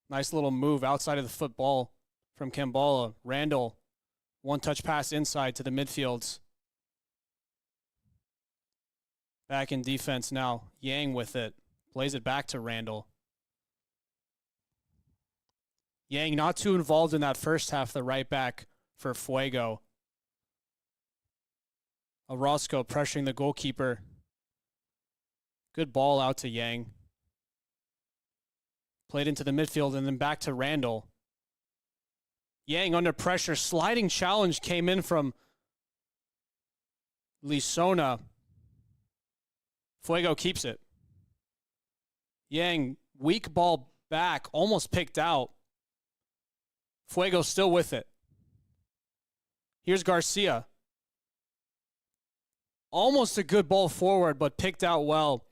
S1: Nice little move outside of the football from Kambala. Randall, one-touch pass inside to the midfields. Back in defense now. Yang with it. Plays it back to Randall. Yang not too involved in that first half, the right back for Fuego. Orozco pressuring the goalkeeper. Good ball out to Yang. Played into the midfield and then back to Randall. Yang under pressure. Sliding challenge came in from Lisona. Fuego keeps it. Yang, weak ball back, almost picked out. Fuego still with it. Here's Garcia. Almost a good ball forward, but picked out well.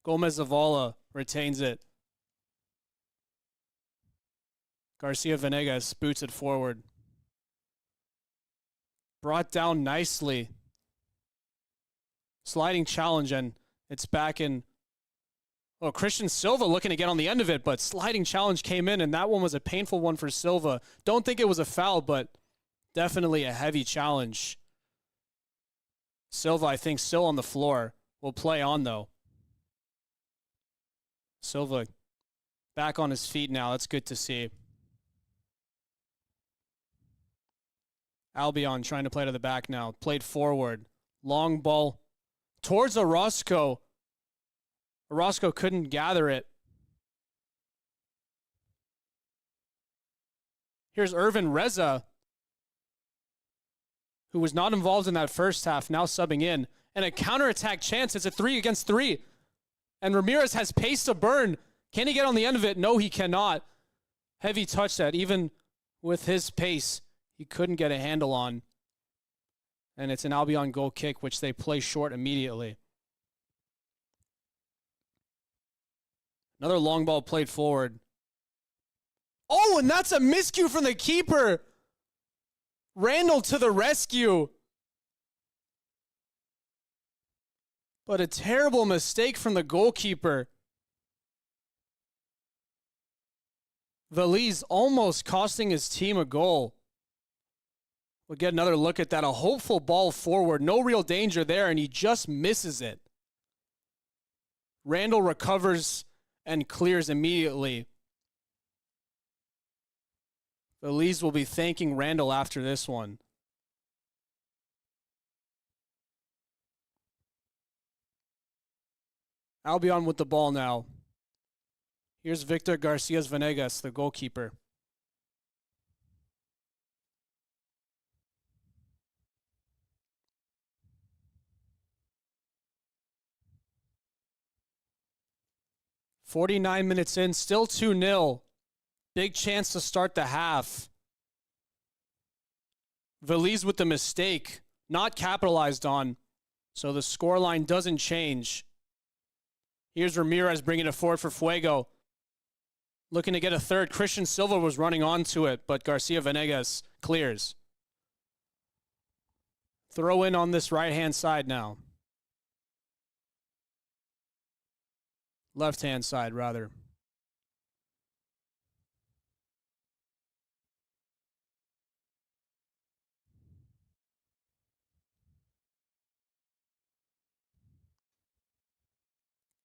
S1: Gomez Zavala retains it. Garcia Venegas boots it forward. Brought down nicely. Sliding challenge, and it's back in. Oh, Christian Silva looking to get on the end of it, but sliding challenge came in, and that one was a painful one for Silva. Don't think it was a foul, but definitely a heavy challenge. Silva, I think, still on the floor. Will play on, though. Silva back on his feet now. That's good to see. Albion trying to play to the back now. Played forward. Long ball towards Orozco. Orozco couldn't gather it. Here's Irvin Reza, who was not involved in that first half, now subbing in. And a counterattack chance. It's a 3 against 3. And Ramirez has pace to burn. Can he get on the end of it? No, he cannot. Heavy touch that, even with his pace, he couldn't get a handle on. And it's an Albion goal kick, which they play short immediately. Another long ball played forward. Oh, and that's a miscue from the keeper. Randall to the rescue. But a terrible mistake from the goalkeeper. Valise almost costing his team a goal. We'll get another look at that. A hopeful ball forward. No real danger there, and he just misses it. Randall recovers and clears immediately. Valise will be thanking Randall after this one. Albion with the ball now. Here's Victor Garcias Venegas, the goalkeeper. "49 minutes in, still 2-0. Big chance to start the half. Valise with the mistake, not capitalized on, so the scoreline doesn't change. Here's Ramirez bringing it forward for Fuego. Looking to get a third. Christian Silva was running onto it, but Garcia Venegas clears. Throw in on this right-hand side now. Left-hand side, rather.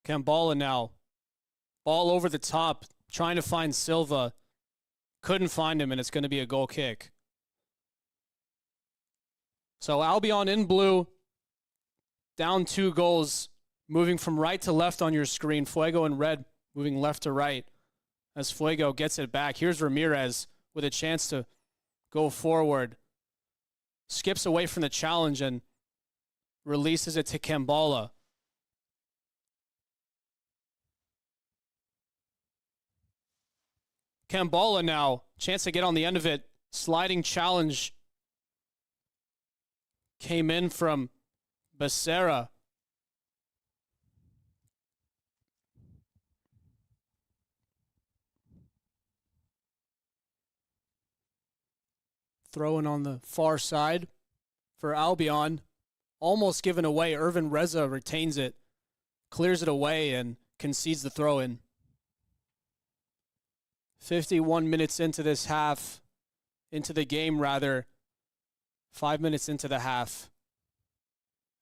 S1: Kambala now. Ball over the top, trying to find Silva. Couldn't find him, and it's going to be a goal kick. So Albion in blue, down 2 goals, moving from right to left on your screen. Fuego in red, moving left to right as Fuego gets it back. Here's Ramirez with a chance to go forward. Skips away from the challenge and releases it to Kambala. Kambala now, chance to get on the end of it. Sliding challenge came in from Becerra. Throwing on the far side for Albion. Almost given away. Irvin Reza retains it, clears it away, and concedes the throw-in. 51 minutes into this half, into the game rather. 5 minutes into the half.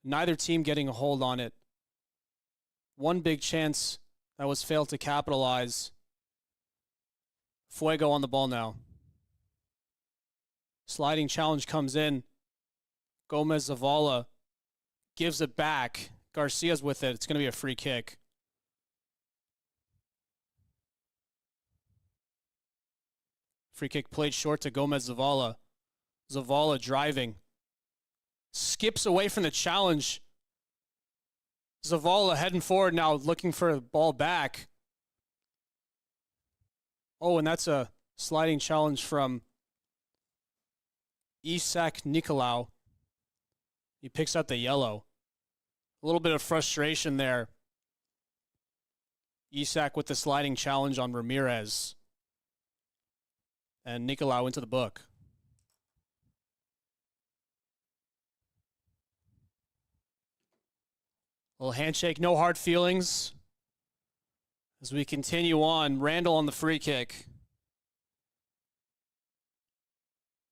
S1: Neither team getting a hold on it. One big chance That was failed to capitalize. Fuego on the ball now. Sliding challenge comes in. Gomez Zavala gives it back. Garcia's with it. It's going to be a free kick. Free kick played short to Gomez Zavala. Zavala driving. Skips away from the challenge. Zavala heading forward now, looking for the ball back. Oh, and that's a sliding challenge from Isak Nicolau. He picks up the yellow. A little bit of frustration there. Isak with the sliding challenge on Ramirez. And Nicolau into the book. Little handshake, no hard feelings. As we continue on, Randall on the free kick.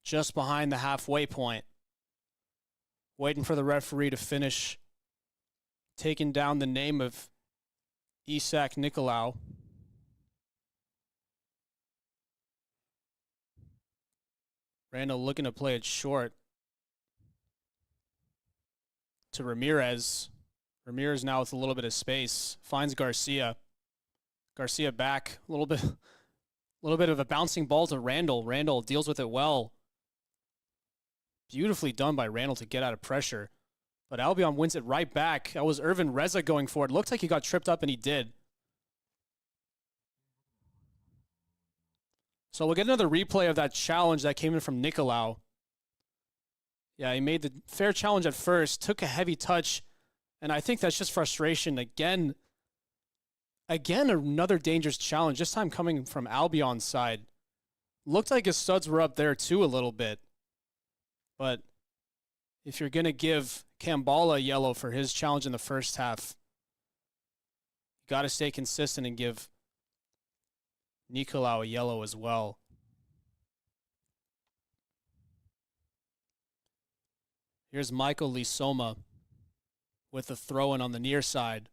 S1: Just behind the halfway point. Waiting for the referee to finish taking down the name of Isak Nicolau. Randall looking to play it short to Ramirez. Ramirez now with a little bit of space. Finds Garcia. Garcia back. A little bit of a bouncing ball to Randall. Randall deals with it well. Beautifully done by Randall to get out of pressure. But Albion wins it right back. That was Irvin Reza going for it. Looked like he got tripped up, and he did. So we'll get another replay of that challenge that came in from Nicolau. Yeah, he made the fair challenge at first, took a heavy touch, and I think that's just frustration. Again, another dangerous challenge, this time coming from Albion's side. Looked like his studs were up there too a little bit. But if you're going to give Kambala yellow for his challenge in the first half, you got to stay consistent and give Nicolau a yellow as well. Here's Michael Lisoma with a throw-in on the near side.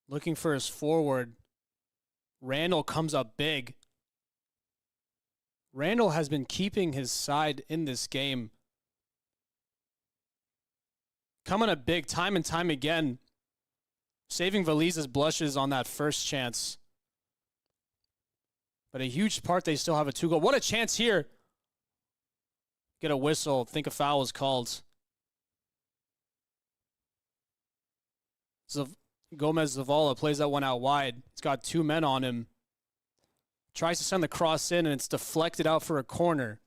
S1: Looking for his forward. Randall comes up big. Randall has been keeping his side in this game. Coming up big time and time again. Saving Valise's blushes on that first chance. But a huge part, they still have a 2-goal. What a chance here. Get a whistle. Think a foul was called. Gomez Zavala plays that one out wide. He's got 2 men on him. Tries to send the cross in, and it's deflected out for a corner.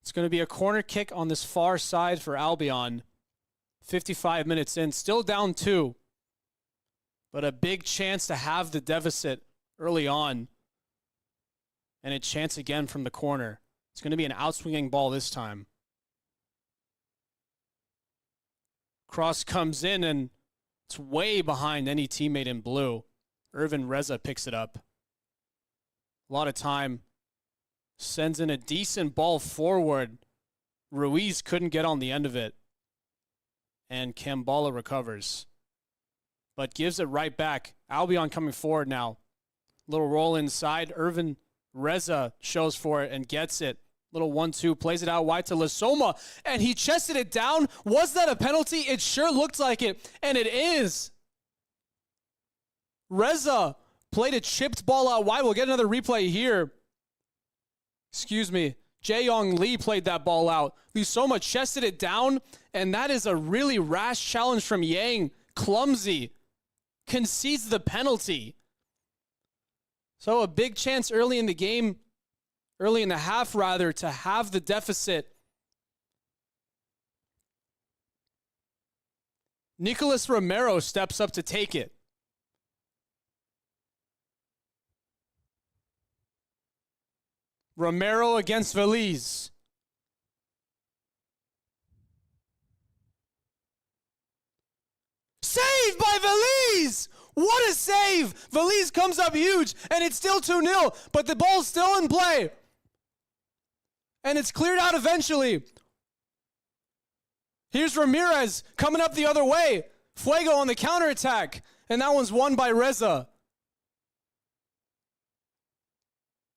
S1: It's going to be a corner kick on this far side for Albion. 55 minutes in. Still down 2. But a big chance to have the deficit early on. And a chance again from the corner. It's going to be an outswinging ball this time. Cross comes in, and it's way behind any teammate in blue. Irvin Reza picks it up. A lot of time. Sends in a decent ball forward. Ruiz couldn't get on the end of it. And Kambala recovers. But gives it right back. Albion coming forward now. Little roll inside. Irvin Reza shows for it and gets it. Little 1-2, plays it out wide to Lisoma, and he chested it down. Was that a penalty? It sure looked like it, and it is. Reza played a chipped ball out wide. We'll get another replay here. Excuse me. Jae-Yong Lee played that ball out. Lisoma chested it down, and that is a really rash challenge from Yang. Clumsy. Concedes the penalty. So a big chance early in the game, early in the half rather, to have the deficit. Nicolas Romero steps up to take it. Romero against Valise. Saved by Valise! What a save! Valise comes up huge, and it's still 2-0, but the ball's still in play. And it's cleared out eventually. Here's Ramirez coming up the other way. Fuego on the counterattack. And that one's won by Reza.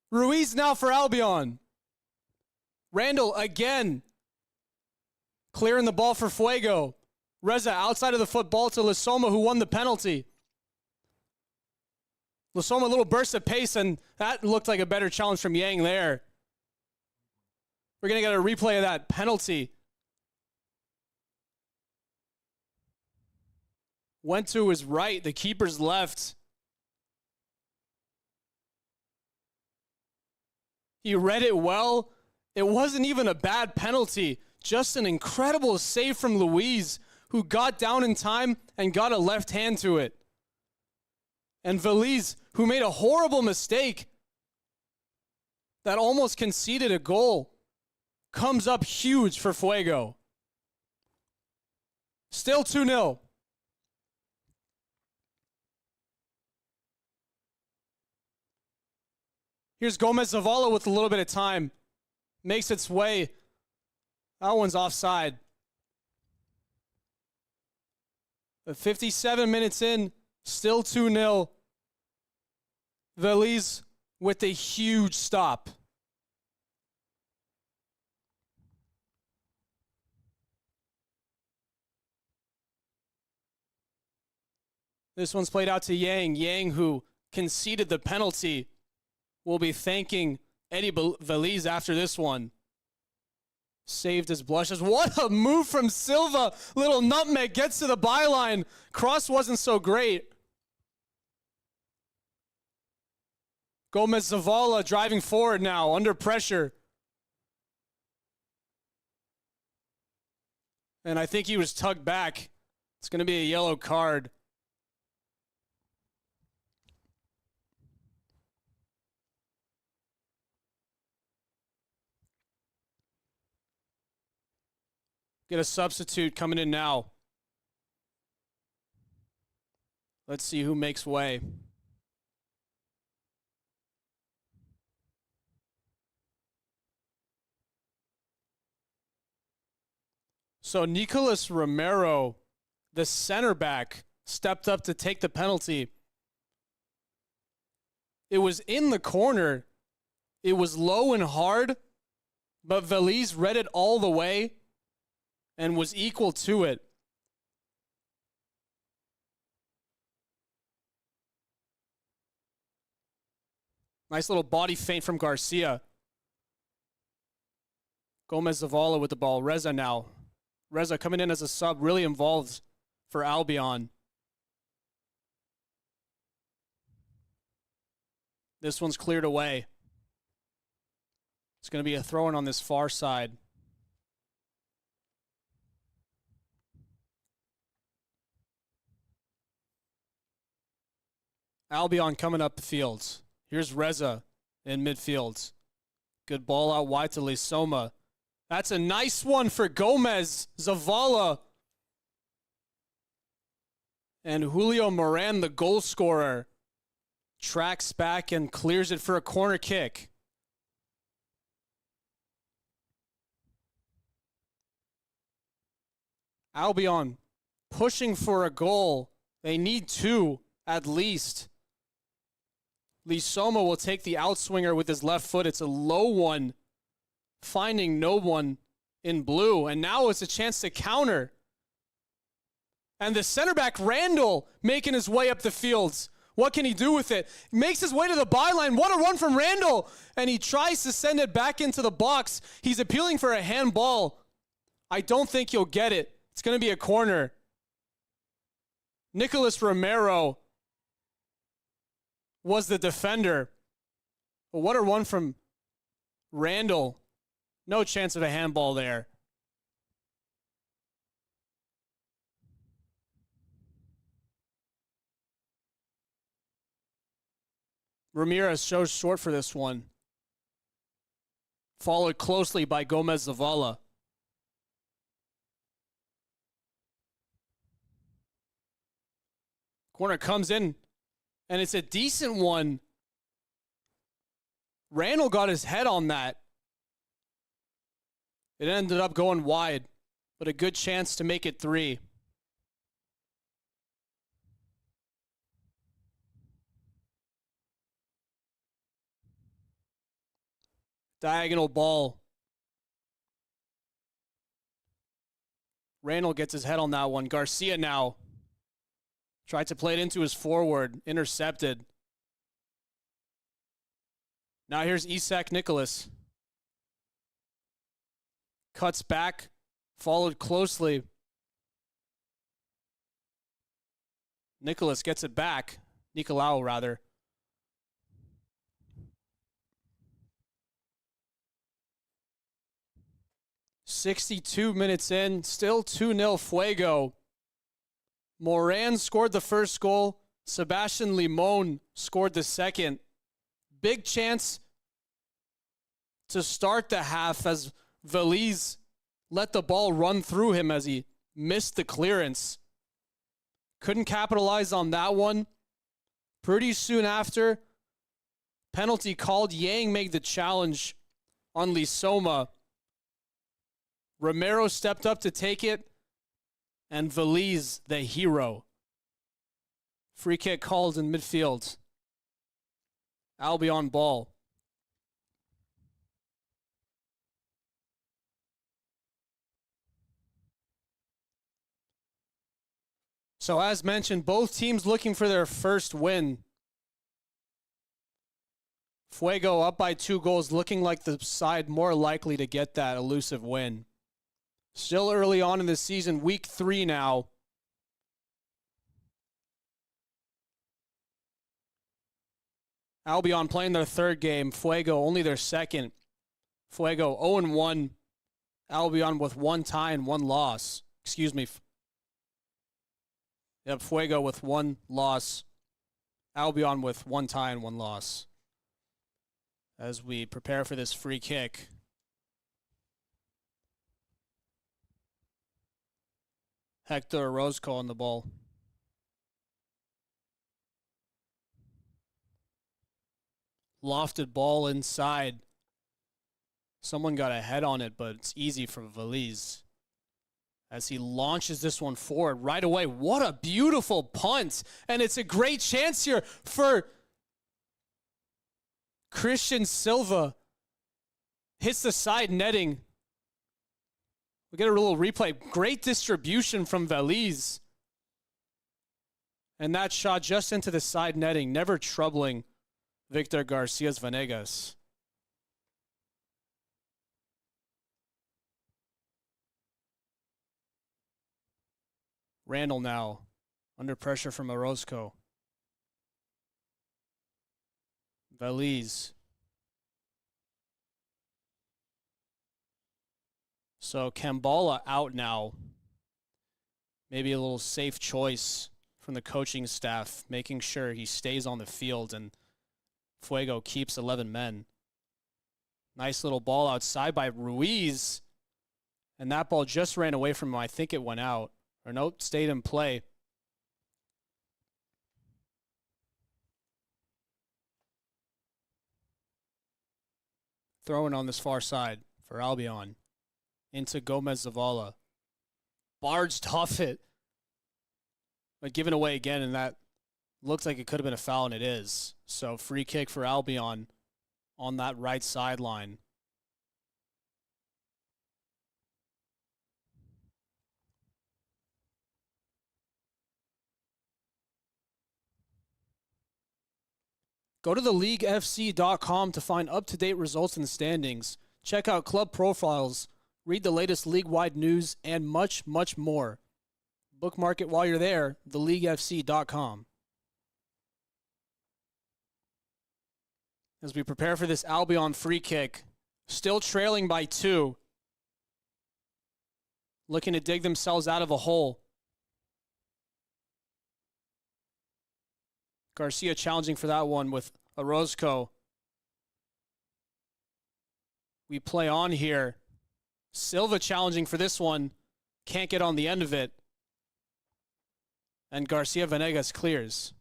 S1: Ruiz now for Albion. Randall again. Clearing the ball for Fuego. Reza outside of the football to Lasoma, who won the penalty. Lasoma, a little burst of pace, and that looked like a better challenge from Yang there. We're going to get a replay of that penalty. Went to his right, the keeper's left. He read it well. It wasn't even a bad penalty. Just an incredible save from Luis, who got down in time and got a left hand to it. And Veliz, who made a horrible mistake that almost conceded a goal, comes up huge for Fuego. Still 2-0. Here's Gomez Zavala with a little bit of time. Makes its way. That one's offside. But 57 minutes in, still 2-0. Veliz with a huge stop. This one's played out to Yang. Yang, who conceded the penalty, will be thanking Eddie Veliz after this one. Saved his blushes. What a move from Silva. Little nutmeg gets to the byline. Cross wasn't so great. Gomez Zavala driving forward now, under pressure. And I think he was tugged back. It's going to be a yellow card. Get a substitute coming in now. Let's see who makes way. So Nicolas Romero, the center back, stepped up to take the penalty. It was in the corner. It was low and hard, but Veliz read it all the way and was equal to it. Nice little body feint from Garcia. Gomez Zavala with the ball. Reza now. Reza coming in as a sub, really involved for Albion. This one's cleared away. It's going to be a throw-in on this far side. Albion coming up the fields. Here's Reza in midfield. Good ball out wide to Lisoma. That's a nice one for Gomez Zavala. And Julio Moran, the goal scorer, tracks back and clears it for a corner kick. Albion pushing for a goal. They need two at least. Lisoma will take the outswinger with his left foot. It's a low one, finding no one in blue. And now it's a chance to counter. And the center back, Randall, making his way up the fields. What can he do with it? Makes his way to the byline. What a run from Randall. And he tries to send it back into the box. He's appealing for a handball. I don't think he'll get it. It's going to be a corner. Nicolas Romero was the defender. But what a run from Randall. No chance of a handball there. Ramirez shows short for this one. Followed closely by Gomez Zavala. Corner comes in, and it's a decent one. Randall got his head on that. It ended up going wide, but a good chance to make it 3. Diagonal ball. Randall gets his head on that one. Garcia now tried to play it into his forward. Intercepted. Now here's Isak Nicholas. Cuts back. Followed closely. Nicholas gets it back. Nicolau, rather. "62 minutes in, still 2-0 Fuego. Moran scored the first goal. Sebastian Limon scored the second. Big chance to start the half as Valise let the ball run through him as he missed the clearance. Couldn't capitalize on that one. Pretty soon after, penalty called. Yang made the challenge on Lisoma. Romero stepped up to take it, and Valise, the hero. Free kick called in midfield. Albion ball. So as mentioned, both teams looking for their first win. Fuego up by 2 goals, looking like the side more likely to get that elusive win. Still early on in the season, week 3 now. Albion playing their 3rd game. Fuego only their 2nd. Fuego 0-1. Albion with 1 tie and 1 loss. Excuse me. Yep, Fuego with 1 loss. Albion with 1 tie and 1 loss. As we prepare for this free kick. Hector Orozco on the ball. Lofted ball inside. Someone got a head on it, but it's easy for Valise. As he launches this one forward right away. What a beautiful punt. And it's a great chance here for Christian Silva. Hits the side netting. We get a little replay. Great distribution from Valise. And that shot just into the side netting, never troubling Victor Garcia's Vanegas. Randall now under pressure from Orozco. Valise. So Kambala out now. Maybe a little safe choice from the coaching staff, making sure he stays on the field and Fuego keeps 11 men. Nice little ball outside by Ruiz. And that ball just ran away from him. I think it went out. Or nope, stayed in play. Throwing on this far side for Albion. Into Gomez Zavala. Barged off it. But given away again, and that looks like it could have been a foul, and it is. So free kick for Albion on that right sideline. Go to theleaguefc.com to find up-to-date results and standings. Check out club profiles, read the latest league-wide news, and much, much more. Bookmark it while you're there, theleaguefc.com. As we prepare for this Albion free kick, still trailing by 2. Looking to dig themselves out of a hole. Garcia challenging for that one with Orozco. We play on here. Silva challenging for this one. Can't get on the end of it. And Garcia Vanegas clears.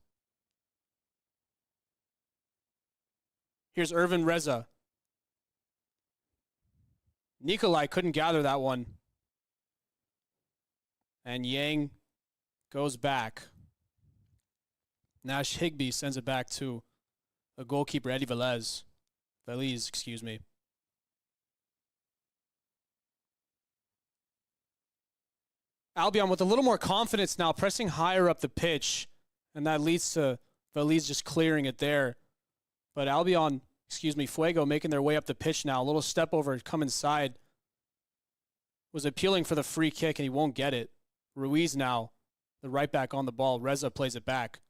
S1: Here's Irvin Reza. Nikolai couldn't gather that one. And Yang goes back. Nash Higbee sends it back to the goalkeeper, Eddie Velez. Velez, excuse me. Albion with a little more confidence now, pressing higher up the pitch. And that leads to Velez just clearing it there. But Albion, Fuego making their way up the pitch now. A little step over, come inside. Was appealing for the free kick, and he won't get it. Ruiz now, the right back on the ball. Reza plays it back.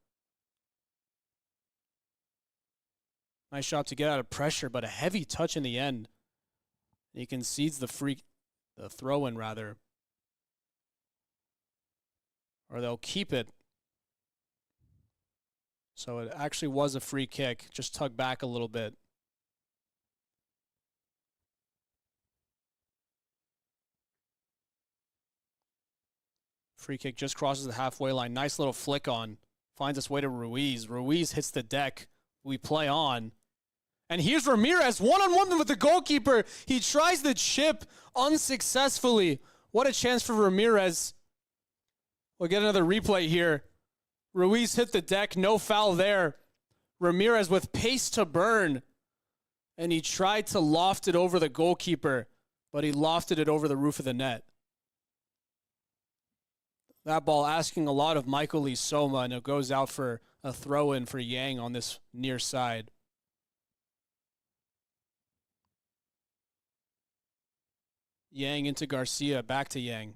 S1: Nice shot to get out of pressure, but a heavy touch in the end. He concedes the throw-in, rather. Or they'll keep it. So it actually was a free kick. Just tugged back a little bit. Free kick just crosses the halfway line. Nice little flick on. Finds its way to Ruiz. Ruiz hits the deck. We play on. And here's Ramirez, one-on-one with the goalkeeper. He tries the chip unsuccessfully. What a chance for Ramirez. We'll get another replay here. Ruiz hit the deck, no foul there. Ramirez with pace to burn. And he tried to loft it over the goalkeeper, but he lofted it over the roof of the net. That ball asking a lot of Michael Lee Soma, and it goes out for a throw-in for Yang on this near side. Yang into Garcia, back to Yang.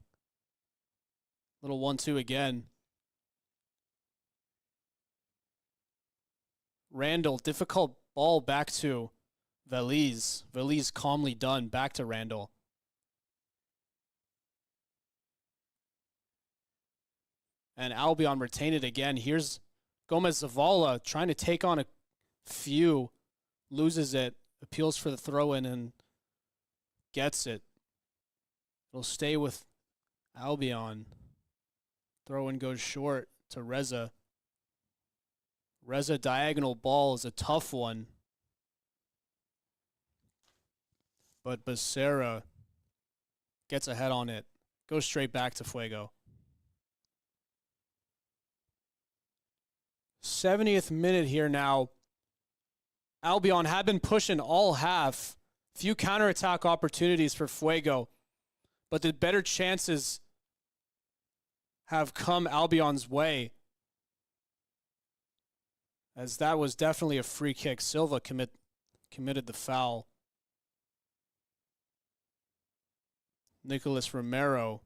S1: Little 1-2 again. Randall, difficult ball back to Velez. Velez calmly done, back to Randall. And Albion retain it again. Here's Gomez Zavala trying to take on a few. Loses it, appeals for the throw-in and gets it. It'll stay with Albion. Throw-in goes short to Reza. Reza diagonal ball is a tough one. But Becerra gets ahead on it. Goes straight back to Fuego. 70th minute here now. Albion had been pushing all half. Few counterattack opportunities for Fuego. But the better chances have come Albion's way. As that was definitely a free kick. Silva committed the foul. Nicolas Romero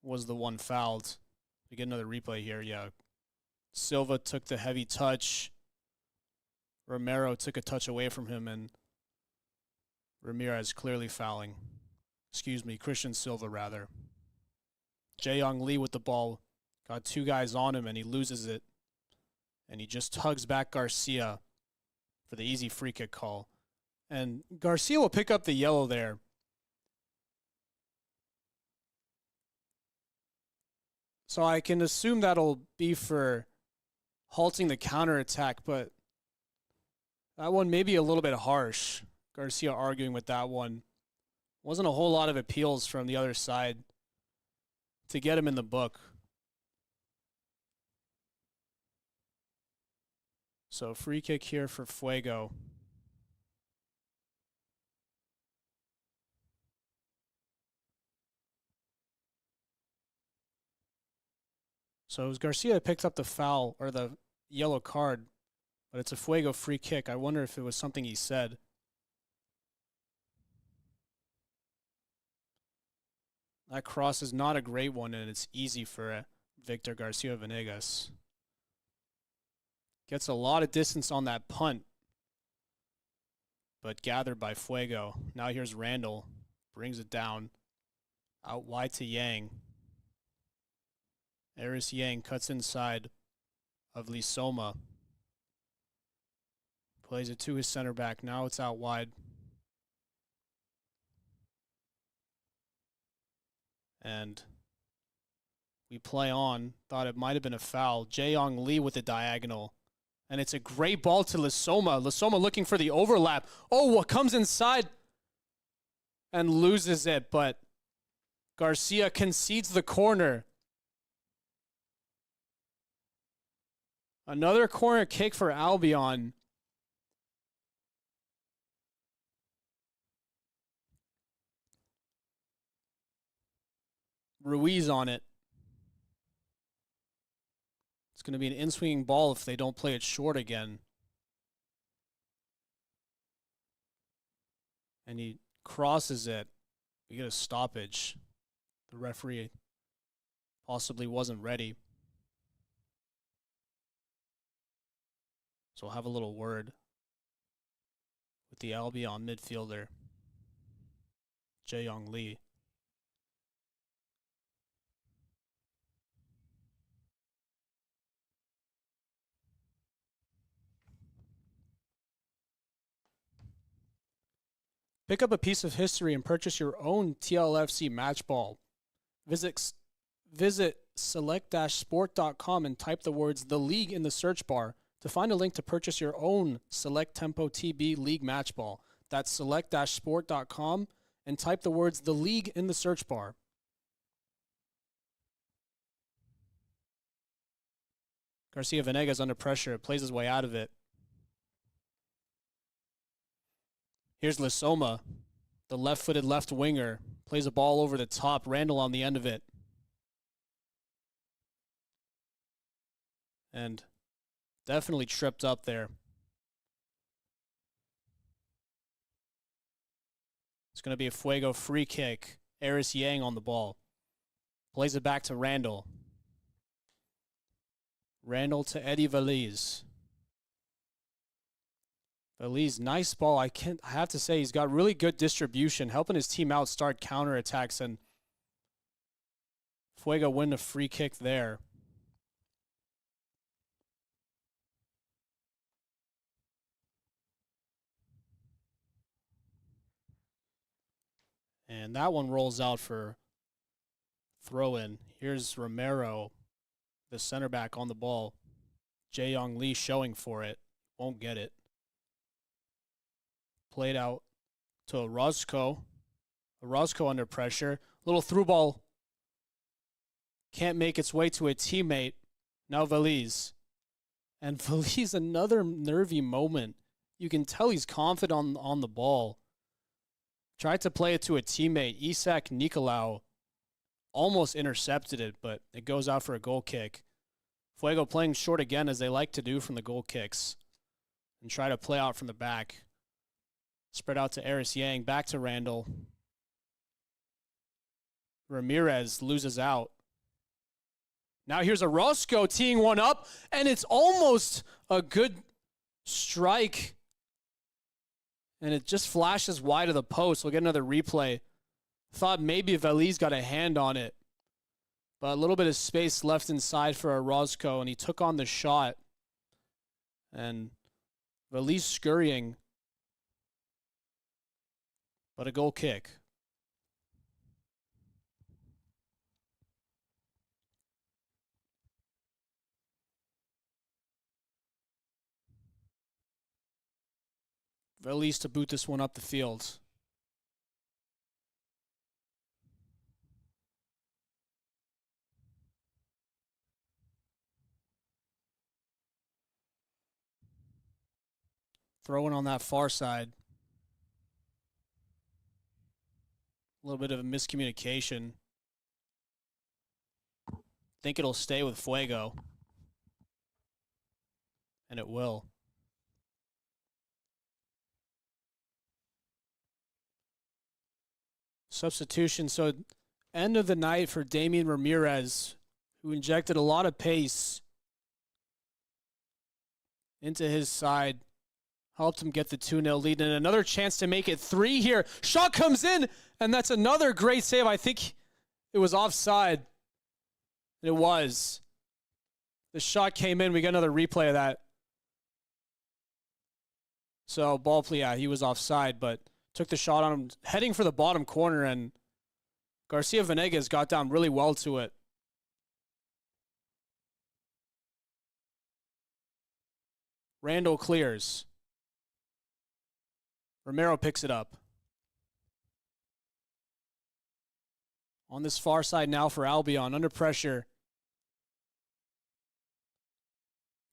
S1: was the one fouled. We get another replay here. Yeah. Silva took the heavy touch. Romero took a touch away from him, and Ramirez clearly fouling. Christian Silva, rather. Jae-Young Lee with the ball. Got two guys on him, and he loses it. And he just tugs back Garcia for the easy free kick call. And Garcia will pick up the yellow there. So I can assume that'll be for halting the counterattack, but that one may be a little bit harsh. Garcia arguing with that one. Wasn't a whole lot of appeals from the other side to get him in the book. So free kick here for Fuego. So it was Garcia that picked up the foul or the yellow card, but it's a Fuego free kick. I wonder if it was something he said. That cross is not a great one, and it's easy for Victor Garcia Venegas. Gets a lot of distance on that punt, but gathered by Fuego. Now here's Randall. Brings it down. Out wide to Yang. Eris Yang cuts inside of Lisoma. Plays it to his center back. Now it's out wide. And we play on. Thought it might have been a foul. Jae-Young Lee with the diagonal. And it's a great ball to Lisoma. Lisoma looking for the overlap. Oh, what comes inside? and loses it, but Garcia concedes the corner. Another corner kick for Albion. Ruiz on it. It's going to be an in-swinging ball if they don't play it short again. And he crosses it. We get a stoppage. The referee possibly wasn't ready. So we'll have a little word with the Albion midfielder, Jae-Young Lee. Pick up a piece of history and purchase your own TLFC match ball. Visit select-sport.com and type the words "The League" in the search bar to find a link to purchase your own Select Tempo TB League match ball. That's select-sport.com and type the words "The League" in the search bar. Garcia Venegas under pressure, plays his way out of it. Here's Lisoma, the left-footed left winger. Plays a ball over the top. Randall on the end of it. And definitely tripped up there. It's going to be a Fuego free kick. Eris Yang on the ball. Plays it back to Randall. Randall to Eddie Valiz. Valiz, nice ball. I have to say he's got really good distribution, helping his team out start counterattacks, and Fuego win a free kick there. And that one rolls out for throw-in. Here's Romero, the center back on the ball. Jae-Young Lee showing for it. Won't get it. Played out to Orozco. Orozco under pressure. Little through ball. Can't make its way to a teammate. Now Valiz. And Valiz, another nervy moment. You can tell he's confident on the ball. Tried to play it to a teammate. Isak Nicolau almost intercepted it, but it goes out for a goal kick. Fuego playing short again, as they like to do from the goal kicks, and try to play out from the back. Spread out to Eris Yang, back to Randall. Ramirez loses out. Now here's Orozco teeing one up, and it's almost a good strike. And it just flashes wide of the post. We'll get another replay. Thought maybe Valiz got a hand on it, but a little bit of space left inside for Orozco, and he took on the shot. And Valiz scurrying, but a goal kick. Valiz to boot this one up the field. Throwing on that far side. A little bit of a miscommunication. Think it'll stay with Fuego. And it will. Substitution. So end of the night for Damian Ramirez, who injected a lot of pace into his side. Helped him get the 2-0 lead, and another chance to make it 3 here. Shot comes in, and that's another great save. I think it was offside. It was. The shot came in. We got another replay of that. So, ball play, yeah, he was offside, but took the shot on him, heading for the bottom corner, and Garcia Venegas got down really well to it. Randall clears. Romero picks it up. On this far side now for Albion, under pressure.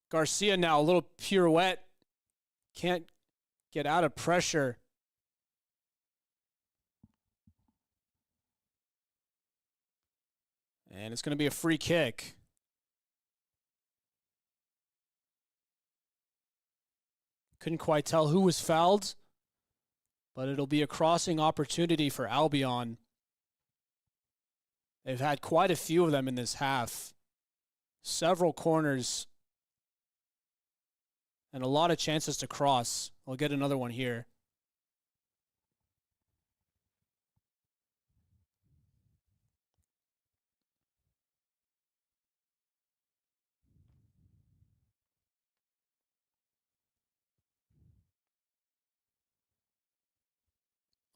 S1: Garcia now, a little pirouette. Can't get out of pressure. And it's going to be a free kick. Couldn't quite tell who was fouled, but it'll be a crossing opportunity for Albion. They've had quite a few of them in this half. Several corners and a lot of chances to cross. We'll get another one here.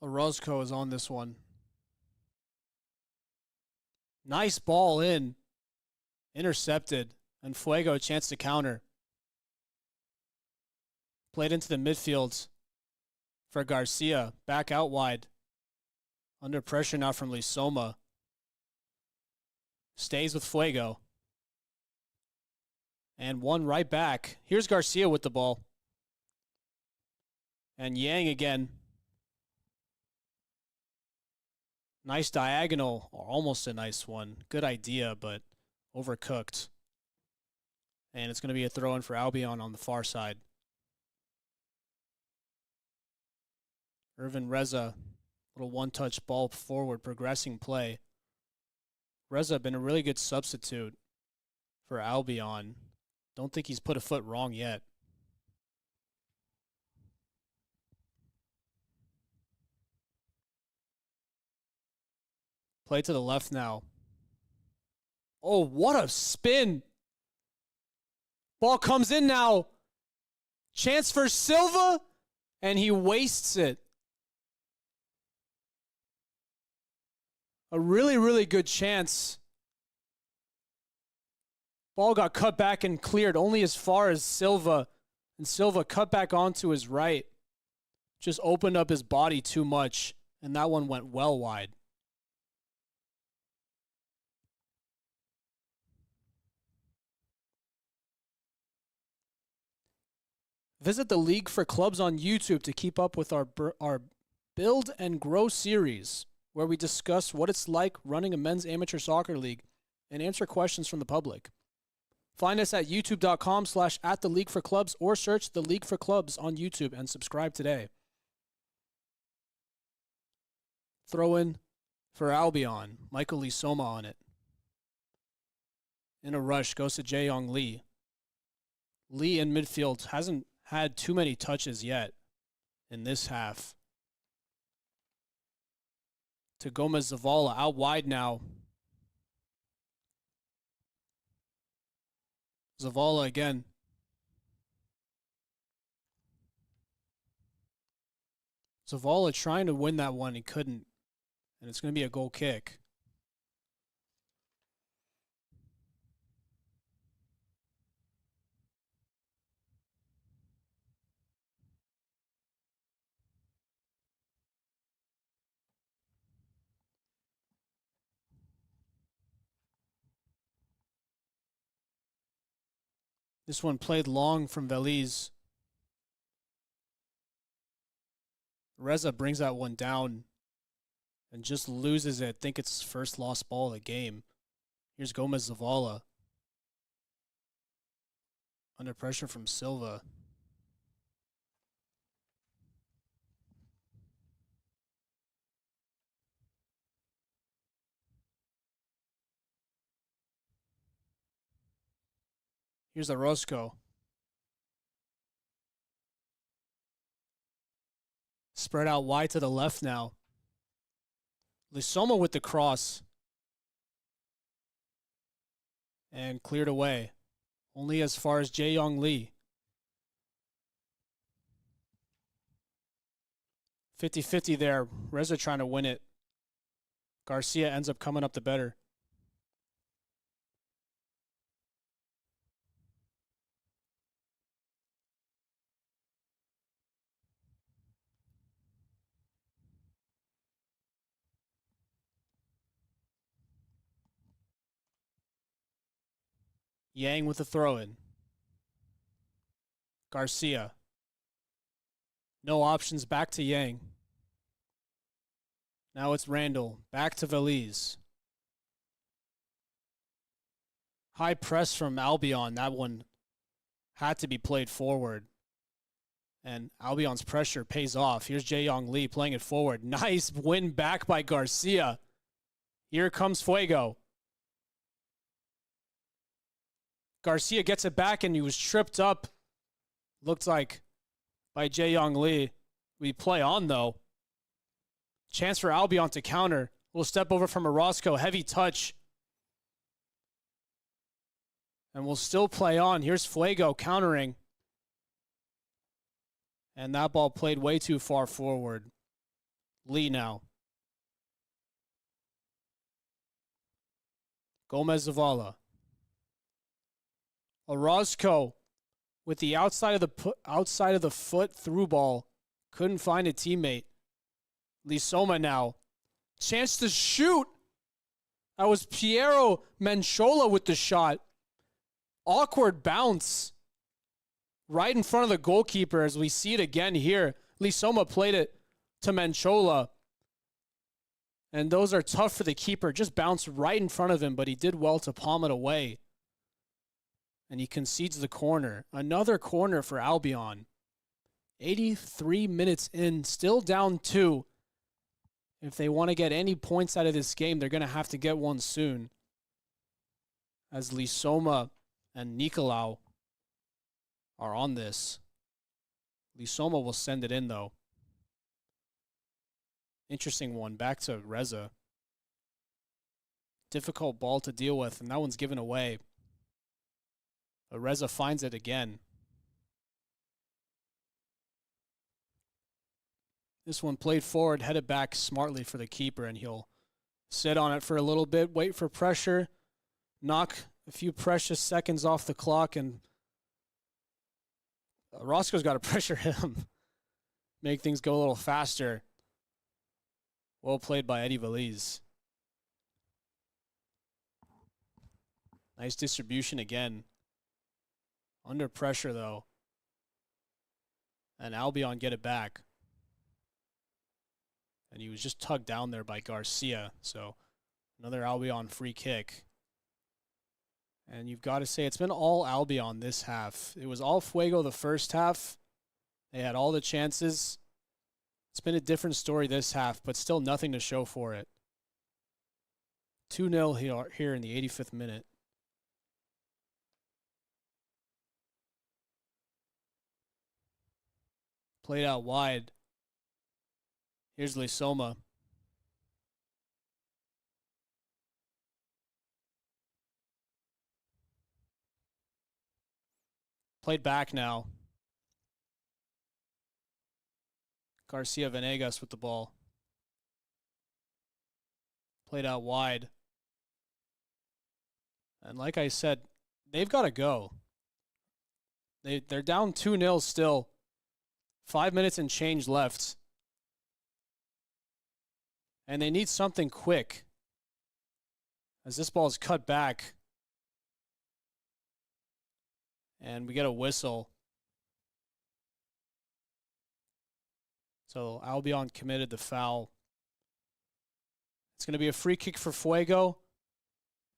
S1: Orozco is on this one. Nice ball in. Intercepted. And Fuego a chance to counter. Played into the midfield for Garcia. Back out wide. Under pressure now from Lisoma. Stays with Fuego. And one right back. Here's Garcia with the ball. And Yang again. Nice diagonal, or almost a nice one. Good idea, but overcooked. And it's going to be a throw-in for Albion on the far side. Irvin Reza, little one-touch ball forward, progressing play. Reza been a really good substitute for Albion. Don't think he's put a foot wrong yet. Play to the left now. Oh, what a spin. Ball comes in now. Chance for Silva, and he wastes it. A really, really good chance. Ball got cut back and cleared only as far as Silva. And Silva cut back onto his right. Just opened up his body too much, and that one went well wide. Visit the League for Clubs on YouTube to keep up with our Build and Grow series, where we discuss what it's like running a men's amateur soccer league and answer questions from the public. Find us at youtube.com/@theleagueforclubs or search the League for Clubs on YouTube and subscribe today. Throw in for Albion. Michael Lisoma on it. In a rush, goes to Jae-Yong Lee. Lee in midfield hasn't had too many touches yet in this half. To Gomez Zavala, out wide now. Zavala again. Zavala trying to win that one, he couldn't. And it's going to be a goal kick. This one played long from Veliz. Reza brings that one down and just loses it. I think it's his first lost ball of the game. Here's Gomez Zavala. Under pressure from Silva. Here's Orozco. Spread out wide to the left now. Lisoma with the cross. And cleared away. Only as far as Jae-Yong Lee. 50-50 there. Reza trying to win it. Garcia ends up coming up the better. Yang with the throw-in. Garcia. No options, back to Yang. Now it's Randall, back to Valise. High press from Albion, that one had to be played forward. And Albion's pressure pays off. Here's Jae-Young Lee playing it forward. Nice win back by Garcia. Here comes Fuego. Garcia gets it back and he was tripped up. Looked like by Jae-Young Lee. We play on though. Chance for Albion to counter. Little step over from Orozco. Heavy touch. And we'll still play on. Here's Fuego countering. And that ball played way too far forward. Lee now. Gomez Zavala. Orozco with the outside of the foot through ball. Couldn't find a teammate. Lisoma now. Chance to shoot. That was Piero Menchola with the shot. Awkward bounce. Right in front of the goalkeeper as we see it again here. Lisoma played it to Menchola. And those are tough for the keeper. Just bounced right in front of him, but he did well to palm it away. And he concedes the corner. Another corner for Albion. 83 minutes in, still down 2. If they want to get any points out of this game, they're going to have to get one soon. As Lisoma and Nicolau are on this. Lisoma will send it in, though. Interesting one. Back to Reza. Difficult ball to deal with, and that one's given away. But Reza finds it again. This one played forward, headed back smartly for the keeper, and he'll sit on it for a little bit, wait for pressure, knock a few precious seconds off the clock, and Roscoe's got to pressure him, make things go a little faster. Well played by Eddie Valise. Nice distribution again. Under pressure, though. And Albion get it back. And he was just tugged down there by Garcia. So another Albion free kick. And you've got to say, it's been all Albion this half. It was all Fuego the first half. They had all the chances. It's been a different story this half, but still nothing to show for it. 2-0 here in the 85th minute. Played out wide. Here's Lisoma. Played back now. Garcia Venegas with the ball. Played out wide. And like I said, they've got to go. They're down 2-0 still. 5 minutes and change left. And they need something quick. As this ball is cut back. And we get a whistle. So Albion committed the foul. It's going to be a free kick for Fuego.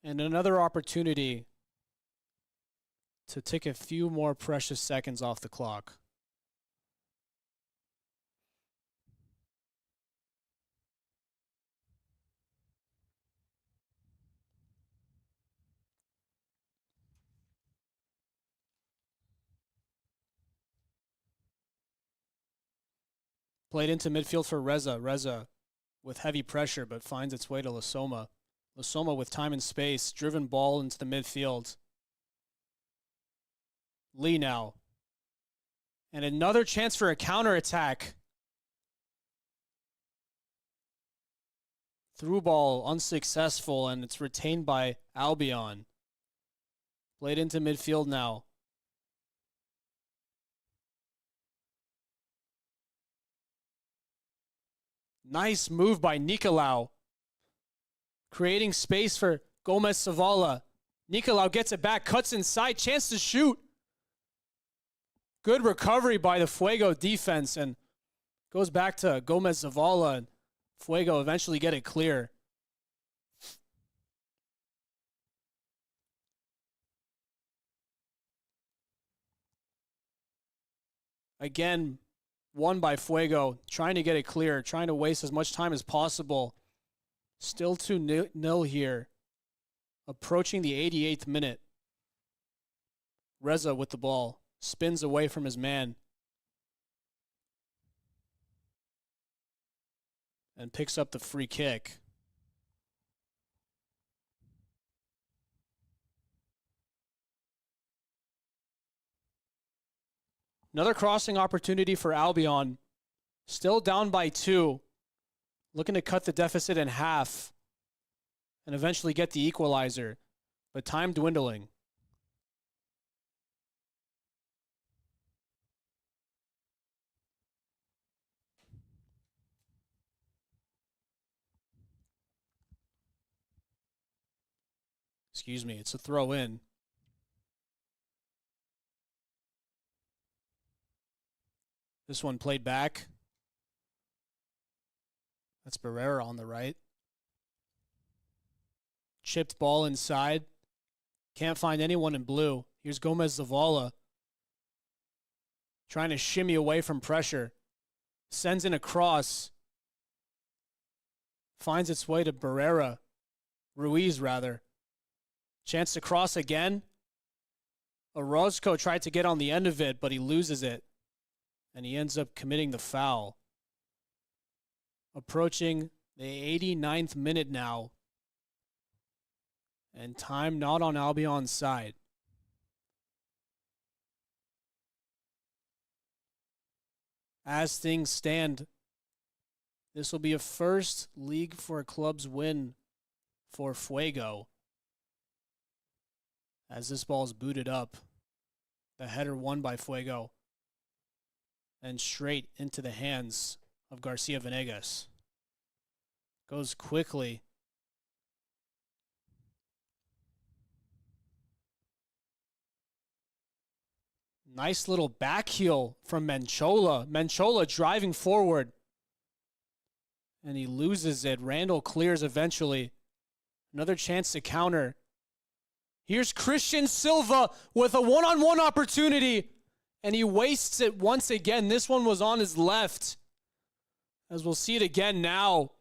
S1: And another opportunity to take a few more precious seconds off the clock. Played into midfield for Reza. Reza with heavy pressure, but finds its way to Lisoma. Lisoma with time and space. Driven ball into the midfield. Lee now. And another chance for a counterattack. Through ball unsuccessful, and it's retained by Albion. Played into midfield now. Nice move by Nicolau. Creating space for Gomez Zavala. Nicolau gets it back, cuts inside, chance to shoot. Good recovery by the Fuego defense, and goes back to Gomez Zavala, and Fuego eventually get it clear. Again, won by Fuego, trying to get it clear, trying to waste as much time as possible. Still 2-0 here. Approaching the 88th minute. Reza with the ball. Spins away from his man. And picks up the free kick. Another crossing opportunity for Albion. Still down by 2. Looking to cut the deficit in half. And eventually get the equalizer. But time dwindling. Excuse me, it's a throw in. This one played back. That's Barrera on the right. Chipped ball inside. Can't find anyone in blue. Here's Gomez Zavala. Trying to shimmy away from pressure. Sends in a cross. Finds its way to Barrera. Ruiz, rather. Chance to cross again. Orozco tried to get on the end of it, but he loses it. And he ends up committing the foul. Approaching the 89th minute now. And time not on Albion's side. As things stand, this will be a first League for Clubs win for Fuego. As this ball is booted up. The header won by Fuego. And straight into the hands of Garcia Venegas. Goes quickly. Nice little back heel from Menchola. Menchola driving forward. And he loses it. Randall clears eventually. Another chance to counter. Here's Christian Silva with a one-on-one opportunity. And he wastes it once again. This one was on his left. As we'll see it again now.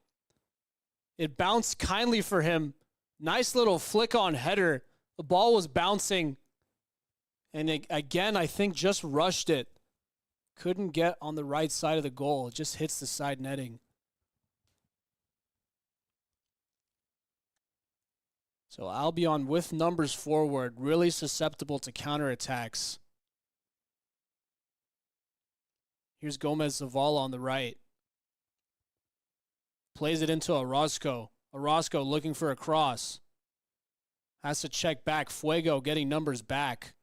S1: It bounced kindly for him. Nice little flick on header. The ball was bouncing. And it, again, I think just rushed it. Couldn't get on the right side of the goal. It just hits the side netting. So Albion with numbers forward, really susceptible to counterattacks. Here's Gomez Zavala on the right. Plays it into Orozco. Orozco looking for a cross. Has to check back. Fuego getting numbers back.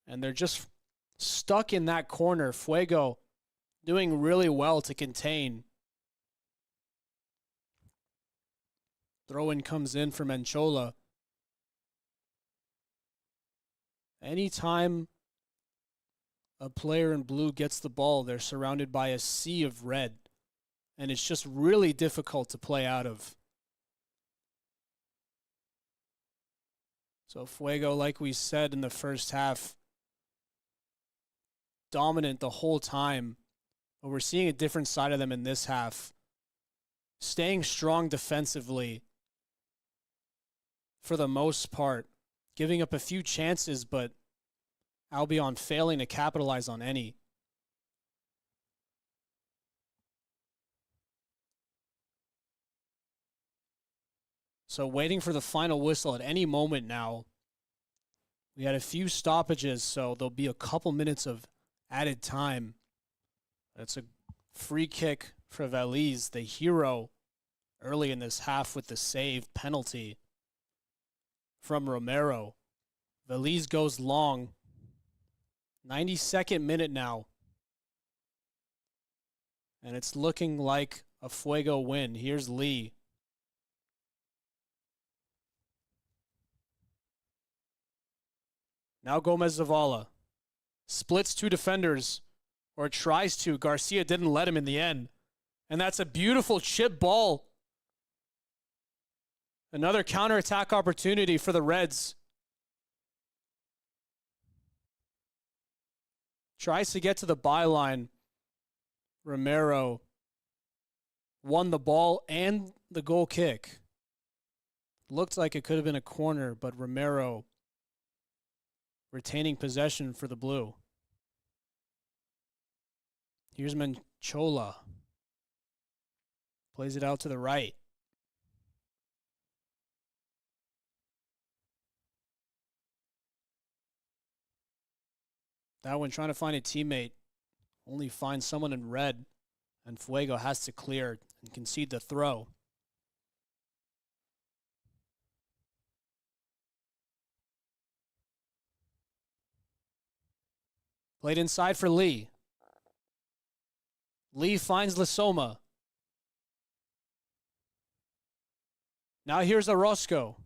S1: And they're just stuck in that corner. Fuego doing really well to contain. Throw-in comes in for Menchola. Anytime a player in blue gets the ball, they're surrounded by a sea of red. And it's just really difficult to play out of. So Fuego, like we said in the first half, dominant the whole time. But we're seeing a different side of them in this half. Staying strong defensively for the most part. Giving up a few chances, but Albion failing to capitalize on any. So waiting for the final whistle at any moment now. We had a few stoppages, so there'll be a couple minutes of added time. That's a free kick for Veliz, the hero, early in this half with the save penalty from Romero. Veliz goes long. 92nd minute now. And it's looking like a Fuego win. Here's Lee. Now Gomez Zavala splits two defenders, or tries to. Garcia didn't let him in the end. And that's a beautiful chip ball. Another counterattack opportunity for the Reds. Tries to get to the byline. Romero won the ball and the goal kick. Looked like it could have been a corner, but Romero retaining possession for the blue. Here's Manchola. Plays it out to the right. That one trying to find a teammate. Only finds someone in red. And Fuego has to clear and concede the throw. Played inside for Lee. Lee finds Lasoma. Now here's Orozco.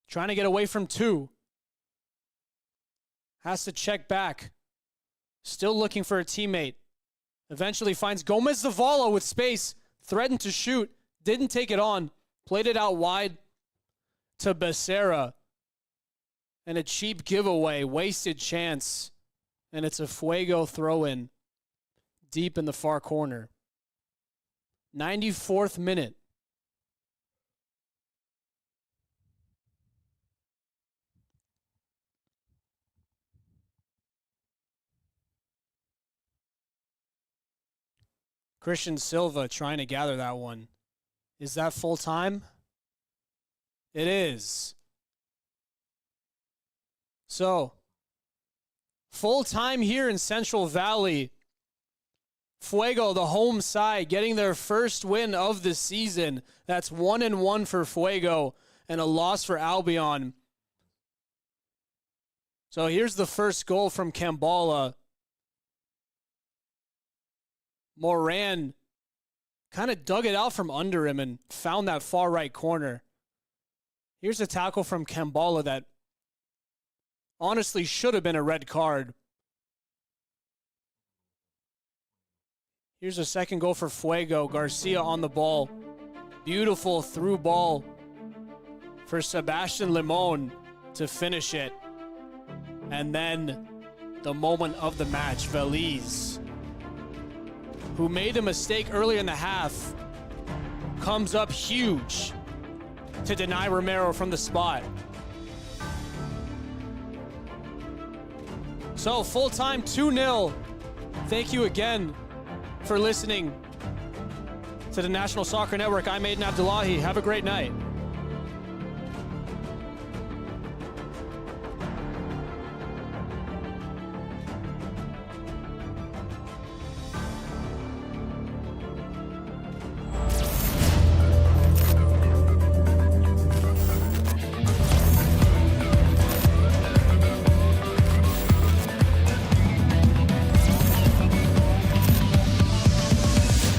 S1: Trying to get away from two. Has to check back. Still looking for a teammate. Eventually finds Gomez Zavala with space. Threatened to shoot. Didn't take it on. Played it out wide to Becerra. And a cheap giveaway. Wasted chance. And it's a Fuego throw-in. Deep in the far corner. 94th minute. Christian Silva trying to gather that one. Is that full time? It is. So, full time here in Central Valley. Fuego, the home side, getting their first win of the season. That's 1-1 for Fuego and a loss for Albion. So here's the first goal from Kambala. Moran kind of dug it out from under him and found that far right corner. Here's a tackle from Kambala that honestly should have been a red card. Here's a second goal for Fuego. Garcia on the ball. Beautiful through ball for Sebastian Limon to finish it. And then the moment of the match, Veliz, who made a mistake earlier in the half, comes up huge to deny Romero from the spot. So full-time 2-0. Thank you again for listening to the National Soccer Network. I'm Aiden Abdullahi. Have a great night.